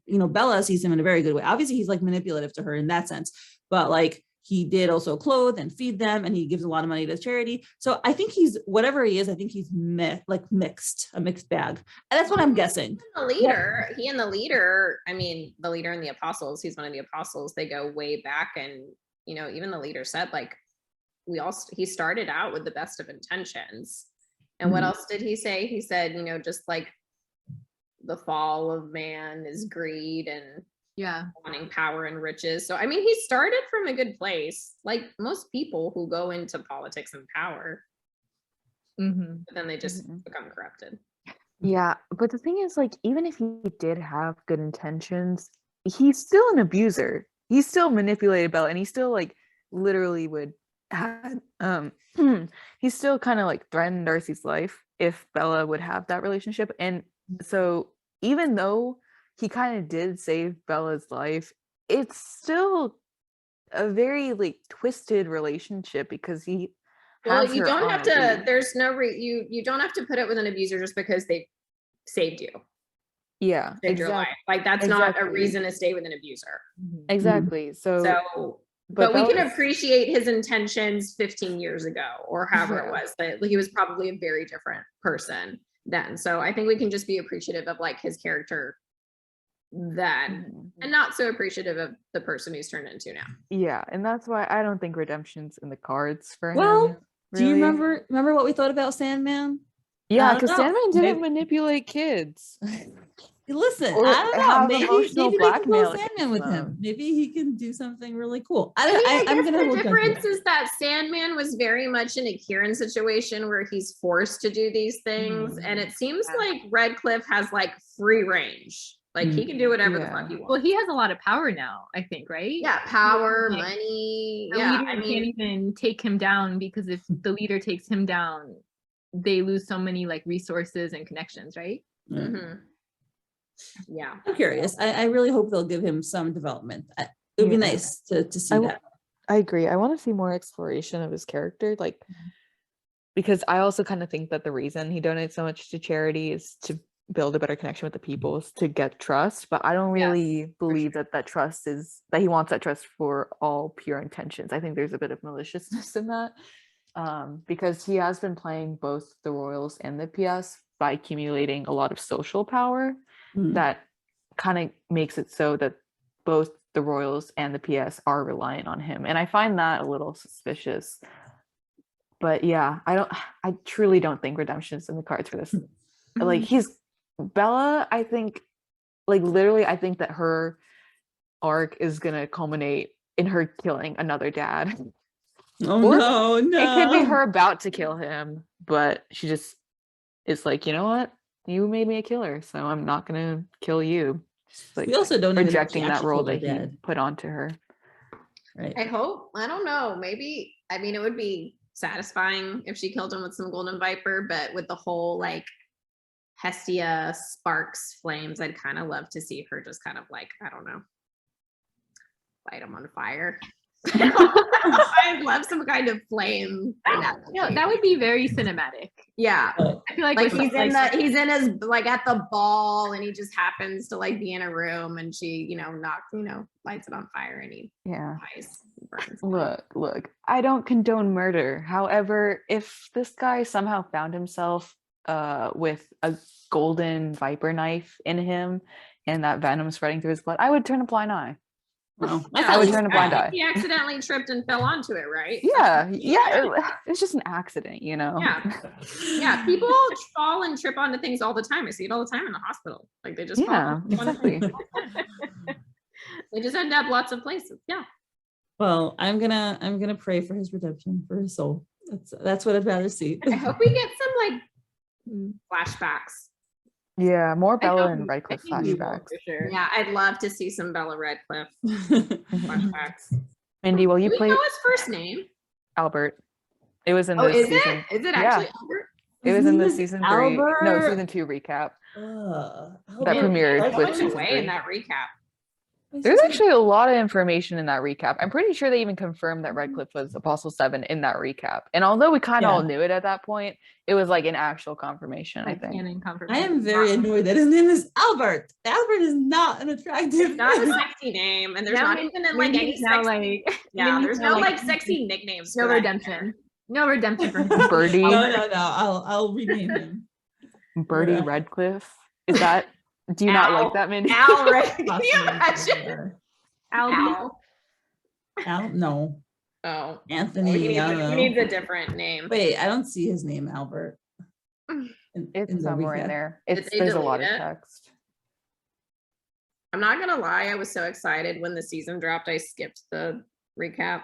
Bella sees him in a very good way. Obviously, he's like manipulative to her in that sense, but like he did also clothe and feed them, and he gives a lot of money to charity. So I think he's, whatever he is, I think he's mixed, a mixed bag. And that's what I'm guessing. He and the leader, I mean, the leader and the apostles, he's one of the apostles. They go way back, and even the leader said, like, he started out with the best of intentions. And what else did he say? He said, just like the fall of man is greed and wanting power and riches. So I mean, he started from a good place, like most people who go into politics and power, but then they just become corrupted. Yeah, but the thing is, like, even if he did have good intentions, he's still an abuser. He still manipulated Bella, and he still like literally would have he still kind of like threatened Darcy's life if Bella would have that relationship. And so even though he kind of did save Bella's life, it's still a very like twisted relationship, because he has you her don't on have a to leash. there's no you don't have to put it with an abuser just because they saved you, Yeah, saved your life. Like that's not a reason to stay with an abuser. Exactly. So but we can Bella's- appreciate his intentions 15 years ago or however it was, that he was probably a very different person then. So I think we can just be appreciative of like his character then, and not so appreciative of the person he's turned into now. Yeah, and that's why I don't think redemption's in the cards for him. Well, do you really. remember what we thought about Sandman? Yeah, because know. Sandman didn't manipulate kids. Listen, Or I don't know. have Maybe emotional they can go blackmail Sandman with him. them. Maybe he can do something really cool. I I'm guess gonna the hold difference judgment. is that Sandman was very much in a Kieran situation where he's forced to do these things, and it seems like Redcliffe has like free range. Like he can do whatever the fuck he wants. Well, he has a lot of power now, I think, right? Yeah, power, Like, money. The leader can't even take him down, because if the leader takes him down, they lose so many like resources and connections, right? Yeah. I'm curious. I really hope they'll give him some development. It would be nice to see that. I agree. I want to see more exploration of his character, like, because I also kind of think that the reason he donates so much to charity is to build a better connection with the people, is to get trust. But I don't really believe that trust is that he wants that trust for all pure intentions. I think there's a bit of maliciousness in that, because he has been playing both the Royals and the PS by accumulating a lot of social power that kind of makes it so that both the Royals and the PS are reliant on him, and I find that a little suspicious. But yeah, I truly don't think redemption's in the cards for this. Like, Bella, I think, like, literally, I think that her arc is gonna culminate in her killing another dad. Oh Or no, no. It could be her about to kill him, but she just is like, you know what? You made me a killer, so I'm not gonna kill you. Just, like, We also don't even know if she rejecting that actually role killed her that he dad. put onto her. Right. I hope. I don't know. Maybe. I mean, it would be satisfying if she killed him with some golden viper, but with the whole like Hestia sparks flames, I'd kind of love to see her just kind of like, I don't know, light him on fire. I'd love some kind of flame. No, that would be very cinematic. Yeah. I feel like Like we're he's like, he's in his like at the ball and he just happens to like be in a room and she, lights it on fire and he dies. Burns. Look, I don't condone murder. However, if this guy somehow found himself with a golden viper knife in him and that venom spreading through his blood, I would turn a blind eye. Well, I would turn a blind eye. He accidentally tripped and fell onto it, right? Yeah, it's just an accident, you know. Yeah. People fall and trip onto things all the time. I see it all the time in the hospital. Like they just fall. Exactly. They just end up lots of places. Yeah. Well, I'm gonna pray for his redemption, for his soul. That's what I'd rather see. I hope we get some like flashbacks. Yeah, more Bella hope and we- Redcliffe I think we will, flashbacks. for sure. Yeah, I'd love to see some Bella Redcliffe flashbacks. Mindy, will you Do we play know his first name? Albert? It was in Oh, the is season. it? Is it actually Albert? It was in the His season name 3. is No, Albert. season 2 recap. Albert. That premiered There's with much season away 3. in that recap. There's actually a lot of information in that recap. I'm pretty sure they even confirmed that Redcliffe was Apostle 7 in that recap. And although we kind of all knew it at that point, it was like an actual confirmation, I Like think. canon I confirmation. am very annoyed that his name is Albert. Albert is not an attractive Not a name. sexy name, and there's Now not even like Mindy's any now sexy. like Yeah, Mindy's there's now no like, like sexy nicknames. no for that redemption. No redemption for him. Birdie, No. I'll rename him. Birdie Yeah. Redcliffe. Is that, do you not like that, Mindy? Al, right? Can you Possibly. imagine? Albie. Al? No. Oh, Anthony. I don't know. he needs a different name. Wait, I don't see his name, Albert. It's the somewhere in recap. there. Did they There's a lot of delete it? text. I'm not gonna lie, I was so excited when the season dropped. I skipped the recap.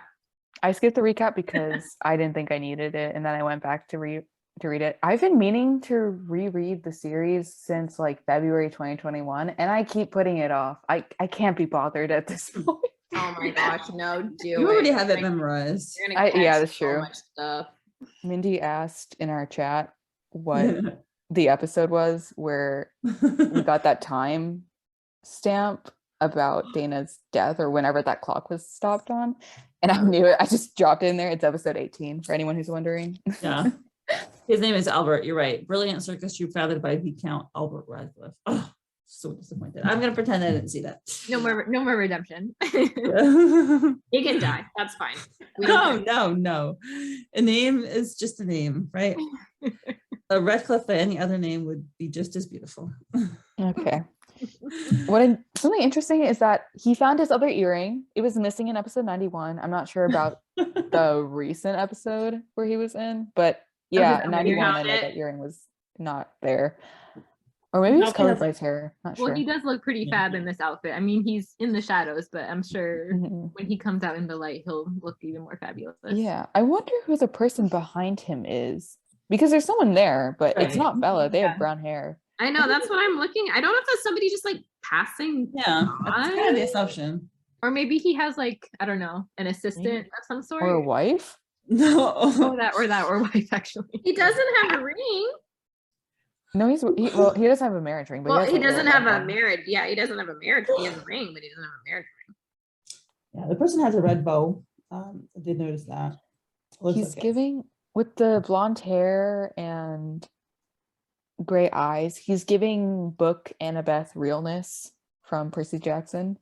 I skipped the recap because I didn't think I needed it, and then I went back to read it. I've been meaning to reread the series since like February 2021, and I keep putting it off. I can't be bothered at this point. Oh my gosh, no, do You already have it memorized. You're gonna yeah, catch that's so true. much stuff. Mindy asked in our chat what the episode was where we got that time stamp about Dana's death or whenever that clock was stopped on. And I knew it. I just dropped it in there. It's episode 18 for anyone who's wondering. Yeah. His name is Albert. You're right. Brilliant circus troupe founded by Viscount Albert Radcliffe. Oh, so disappointed. I'm gonna pretend I didn't see that. No more redemption. He can die. That's fine. We don't care. No. A name is just a name, right? A Redcliffe by any other name would be just as beautiful. Okay. Something interesting is that he found his other earring. It was missing in episode 91. I'm not sure about the recent episode where he was in, but yeah, in 91 I know that earring was not there. Or maybe it's colored by his hair. Not sure. Well, he does look pretty fab in this outfit. I mean, he's in the shadows, but I'm sure Mhm. when he comes out in the light, he'll look even more fabulous. Yeah, I wonder who the person behind him is, because there's someone there, but it's Right. not Bella. They have brown hair. I know, that's what I'm looking. I don't know if that's somebody just like passing. Yeah, that's kind of the assumption. Or maybe he has like, I don't know, an assistant of some sort. Or a wife? No. or wife actually. He doesn't have a ring. No, he doesn't have a marriage ring. But Well, has he a doesn't little have red a one. marriage. Yeah, he doesn't have a marriage. He has a ring, but he doesn't have a marriage ring. Yeah, the person has a red bow. I did notice that. Looks He's like it. giving, with the blonde hair and gray eyes, he's giving Book Annabeth realness from Percy Jackson.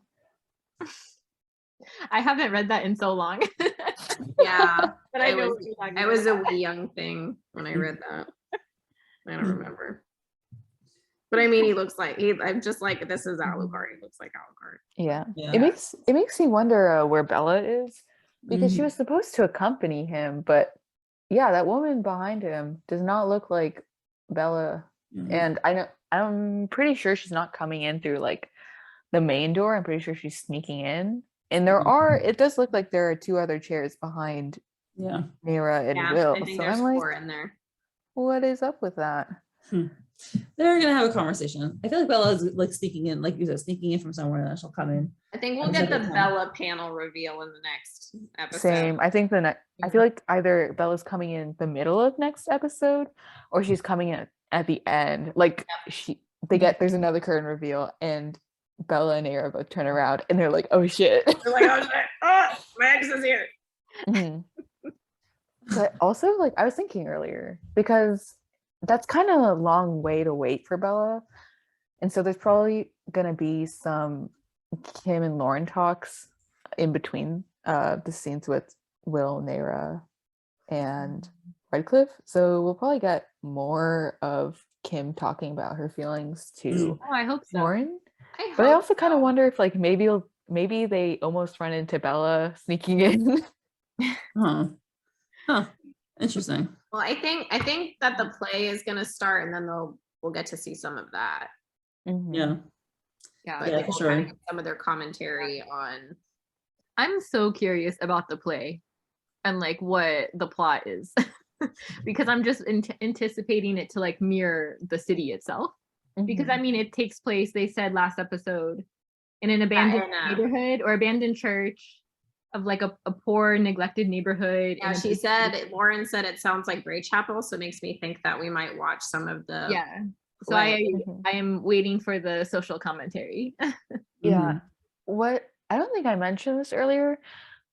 I haven't read that in so long. Yeah, but I know what you're talking I was about. a wee young thing when I read that. I don't remember. But I mean, he looks like I'm just like, this is Alucard. He looks like Alucard. Yeah. Yeah. It makes me wonder where Bella is, because she Mhm. was supposed to accompany him, but yeah, that woman behind him does not look like Bella. Mhm. And I'm pretty sure she's not coming in through like the main door. I'm pretty sure she's sneaking in. And it does look like there are 2 other chairs behind Neyra and Yeah, Will. I think So there's I'm like, 4 in there. what is up with that? They're gonna have a conversation. I feel like Bella is like sneaking in, like you said, sneaking in from somewhere, and then she'll come in. I think we'll get the Bella panel reveal in the next episode. Same. I think I feel like either Bella's coming in the middle of next episode, or she's coming in at the end. Like there's another curtain reveal, and Bella and Neyra both turn around, and they're like, "Oh shit!" They're like, "Oh shit! Oh, my ex is here." But also, like I was thinking earlier, because that's kind of a long way to wait for Bella, and so there's probably gonna be some Kim and Lauren talks in between the scenes with Will, Neyra, and Redcliffe. So we'll probably get more of Kim talking about her feelings to I hope so. Lauren. But I also kind of wonder if like maybe they almost run into Bella sneaking in. Interesting. Well, I think that the play is gonna start, and then we'll get to see some of that. Yeah. Yeah, for sure. Some of their commentary on. I'm so curious about the play and like what the plot is because I'm just anticipating it to like mirror the city itself. Because I mean, it takes place, they said last episode, in an abandoned neighborhood or abandoned church of like a poor, neglected neighborhood. Yeah, Lauren said it sounds like Grey Chapel, so it makes me think that we might watch some of the. Yeah. So I am waiting for the social commentary. Yeah. What I don't think I mentioned this earlier,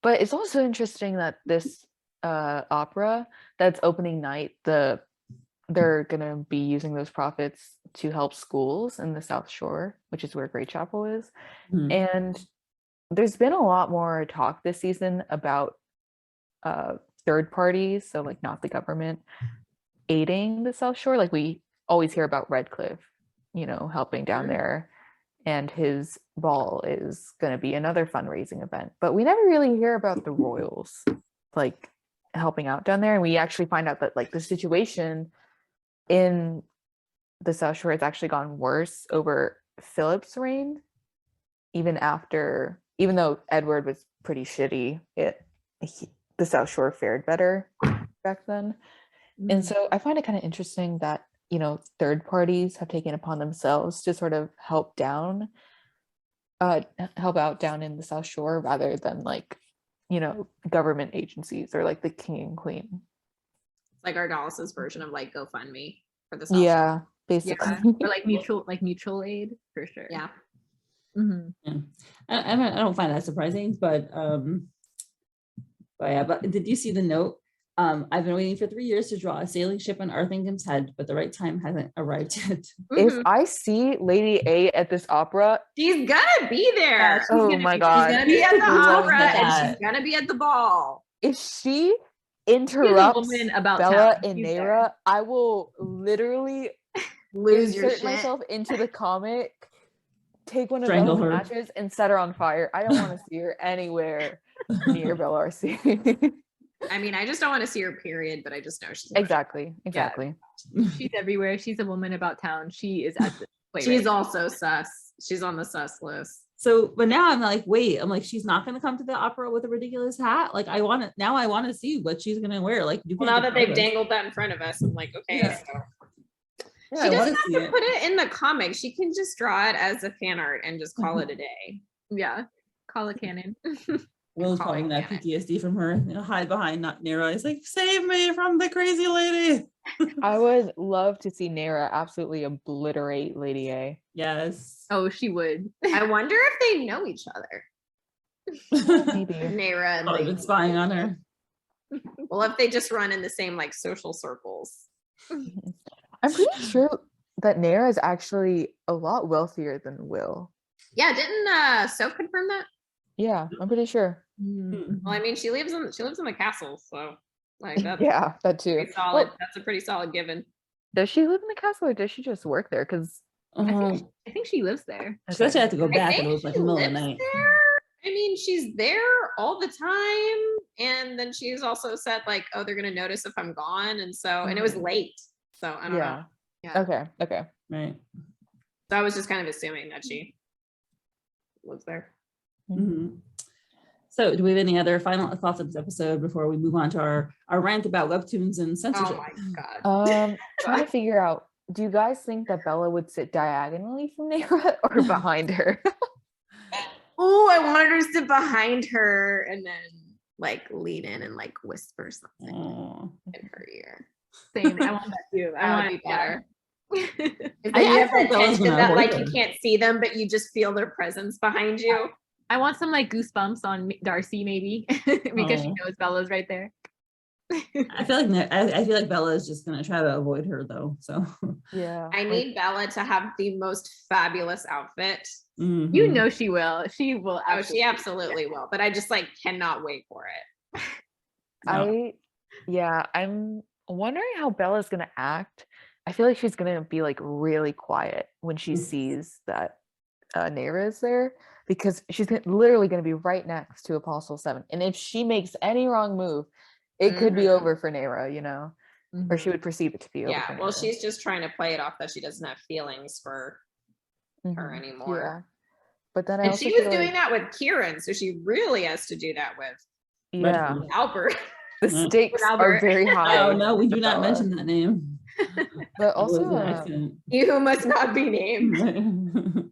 but it's also interesting that this opera that's opening night, they're gonna be using those profits to help schools in the South Shore, which is where Great Chapel is. And there's been a lot more talk this season about third parties, so like not the government, aiding the South Shore. Like we always hear about Redcliffe, helping down there, and his ball is going to be another fundraising event. But we never really hear about the royals like helping out down there, and we actually find out that like the situation in the South Shore has actually gone worse over Philip's reign, even though Edward was pretty shitty, the South Shore fared better back then. And so I find it kind of interesting that third parties have taken upon themselves to sort of help out down in the South Shore, rather than like government agencies or like the king and queen. It's like our Dallas's version of like GoFundMe for the South Shore. Basically. Or like mutual aid, for sure. Yeah. I don't find that surprising, but did you see the note? I've been waiting for 3 years to draw a sailing ship on Arthingham's head, but the right time hasn't arrived yet. If I see Lady A at this opera, she's gonna be there. Oh my god, she's gonna be at the opera and she's gonna be at the ball. If she interrupts Bella and Neyra, I will literally insert myself into the comic, take one of Bella's matches, and set her on fire. I don't want to see her anywhere near Bella or C. I mean, I just don't want to see her, period, but I just know she's exactly. Yeah. She's everywhere. She's a woman about town. She is at the play. She's also sus. She's on the sus list. So, but now I'm like, wait, she's not going to come to the opera with a ridiculous hat. Like, I want to see what she's going to wear. Like, now that they've dangled that in front of us, I'm like, okay. Yeah. So. She doesn't have to put it in the comic. She can just draw it as a fan art and just call it a day. Yeah. Call it canon. Will's calling that PTSD from her, hide behind not Neyra. It's like, save me from the crazy lady. I would love to see Neyra absolutely obliterate Lady A. Yes. Oh, she would. I wonder if they know each other. Maybe. Neyra and I've been spying on her. Well, if they just run in the same like social circles. I'm pretty sure that Neyra is actually a lot wealthier than Will. Yeah, didn't Soph confirm that? Yeah, I'm pretty sure. Well, I mean, she lives in the castle, so like that's that too. Solid. Well, that's a pretty solid given. Does she live in the castle or does she just work there? Because I think she lives there. She actually had to go back, and it was like the middle of the night. I mean, she's there all the time, and then she's also said like, "Oh, they're gonna notice if I'm gone," and so and it was late, so I don't know. Yeah. Okay. Right. So I was just kind of assuming that she. lives there. Mhm. So do we have any other final thoughts of this episode before we move on to our rant about webtoons and censorship? Oh my god. Trying to figure out, do you guys think that Bella would sit diagonally from Neyra or behind her? Oh, I wanted her to sit behind her and then like lean in and like whisper something in her ear. Same. I want that too. That would be better. I Then you have think that Bella's tension gonna that avoid like her. you can't see them, but you just feel their presence behind you. I want some like goosebumps on Darcy maybe because she Oh. knows Bella's right there. I feel like Bella is just gonna try to avoid her though. So Yeah. I need Bella to have the most fabulous outfit. mhm. You know she will. She will. Oh, she absolutely will. But I just like cannot wait for it. I'm wondering how Bella's gonna act. I feel like she's gonna be like really quiet when she sees that Neyra is there, because she's literally gonna be right next to Apostle 7. And if she makes any wrong move, it could be over for Neyra, you know? Or she would perceive it to be over for Yeah, well, Neyra. she's just trying to play it off that she doesn't have feelings for her anymore. Yeah. But then I And also she was feel doing like, that with Kieran, so she really has to do that with yeah, Albert. the Yeah. stakes are Albert. very high. Oh no, we do not Bella. mention that name. But That was also, an accident. You must not be named.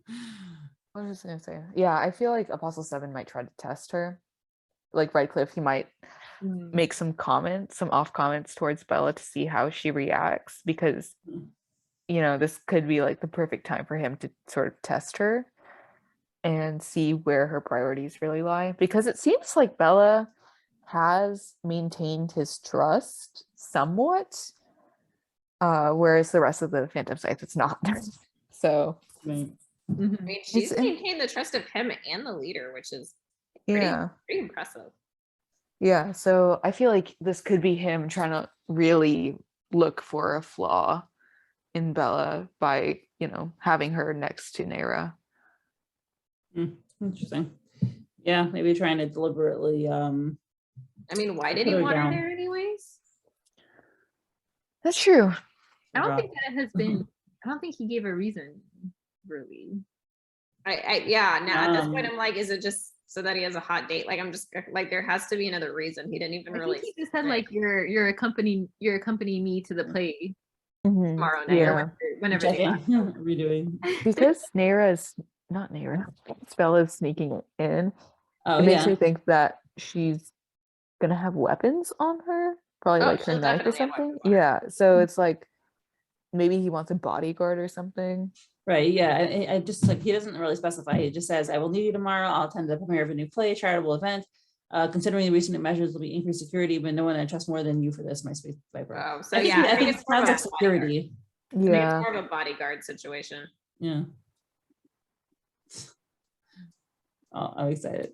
what was I gonna say? Yeah, I feel like Apostle 7 might try to test her. Like Redcliffe, he might make some off comments towards Bella to see how she reacts, because you know, this could be like the perfect time for him to sort of test her and see where her priorities really lie, because it seems like Bella has maintained his trust somewhat, whereas the rest of the Phantom Scythe it's not. So Right. I mean, she's maintained the trust of him and the leader, which is pretty impressive. Yeah, so I feel like this could be him trying to really look for a flaw in Bella by, you know, having her next to Neyra. Interesting. Yeah, maybe trying to deliberately I mean, why did he Put her want her down. there anyways? That's true. I don't think that has been. I don't think he gave a reason, really. Now at this point I'm like, is it just so that he has a hot date? Like, I'm just like, there has to be another reason. He didn't even I really think he just said like you're accompanying me to the play Mhm. tomorrow night Yeah. or whenever they checking, redoing. Because Neyra is not Neyra, Bella's sneaking in. Oh It makes yeah. me think that she's gonna have weapons on her, probably Oh, like her she'll knife or definitely have something. weapons on her. Yeah, so it's like maybe he wants a bodyguard or something. Right. Yeah. I just like he doesn't really specify. He just says, "I will need you tomorrow. I'll attend the premiere of a new play, charitable event. Considering the recent measures will be increased security, but no one I trust more than you for this, my space viper." Oh, so I think, yeah, I think it it's more sounds of like a security. I mean, Yeah. it's more of a bodyguard situation. Yeah. Oh, I'm excited.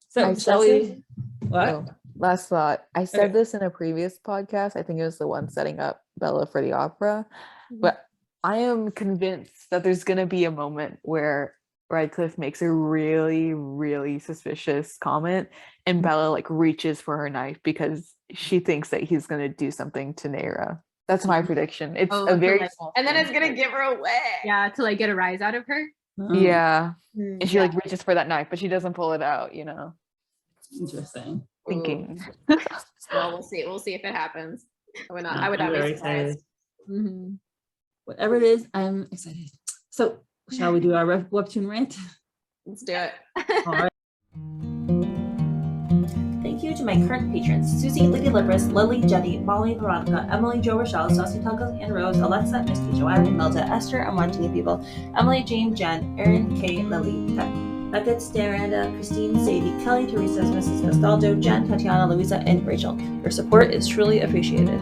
So I shall said we? What? Oh, last thought. I said Okay. this in a previous podcast. I think it was the one setting up Bella for the opera. But I am convinced that there's going to be a moment where Radcliffe makes a really, really suspicious comment and Bella like reaches for her knife because she thinks that he's going to do something to Neyra. That's my prediction. It's Oh, a so, very like- small And then thing. it's gonna give her away. Yeah, to like get a rise out of her. Oh, Yeah. And she Yeah. like reaches for that knife, but she doesn't pull it out, you know, Interesting. thinking. Well, we'll see. We'll see if it happens. I would not. Yeah, I would I'm not be very surprised. excited. Mhm. Whatever it is, I'm excited. So shall we do our webtoon rant? Let's do it. All right. Thank you to my current patrons: Susie, Lady Libris, Lily, Jenny, Molly, Veronica, Emily, Joe, Rochelle, Saucy Tuggles, and Rose, Alexa, Misty, Joanne, Imelda, Esther, and watching people: Emily, Jane, Jen, Erin, Kay, Lily, Beckett, Staranda, Christine, Sadie, Kelly, Teresa, Mrs. Nostalgia, Jen, Tatiana, Louisa, and Rachel. Your support is truly appreciated.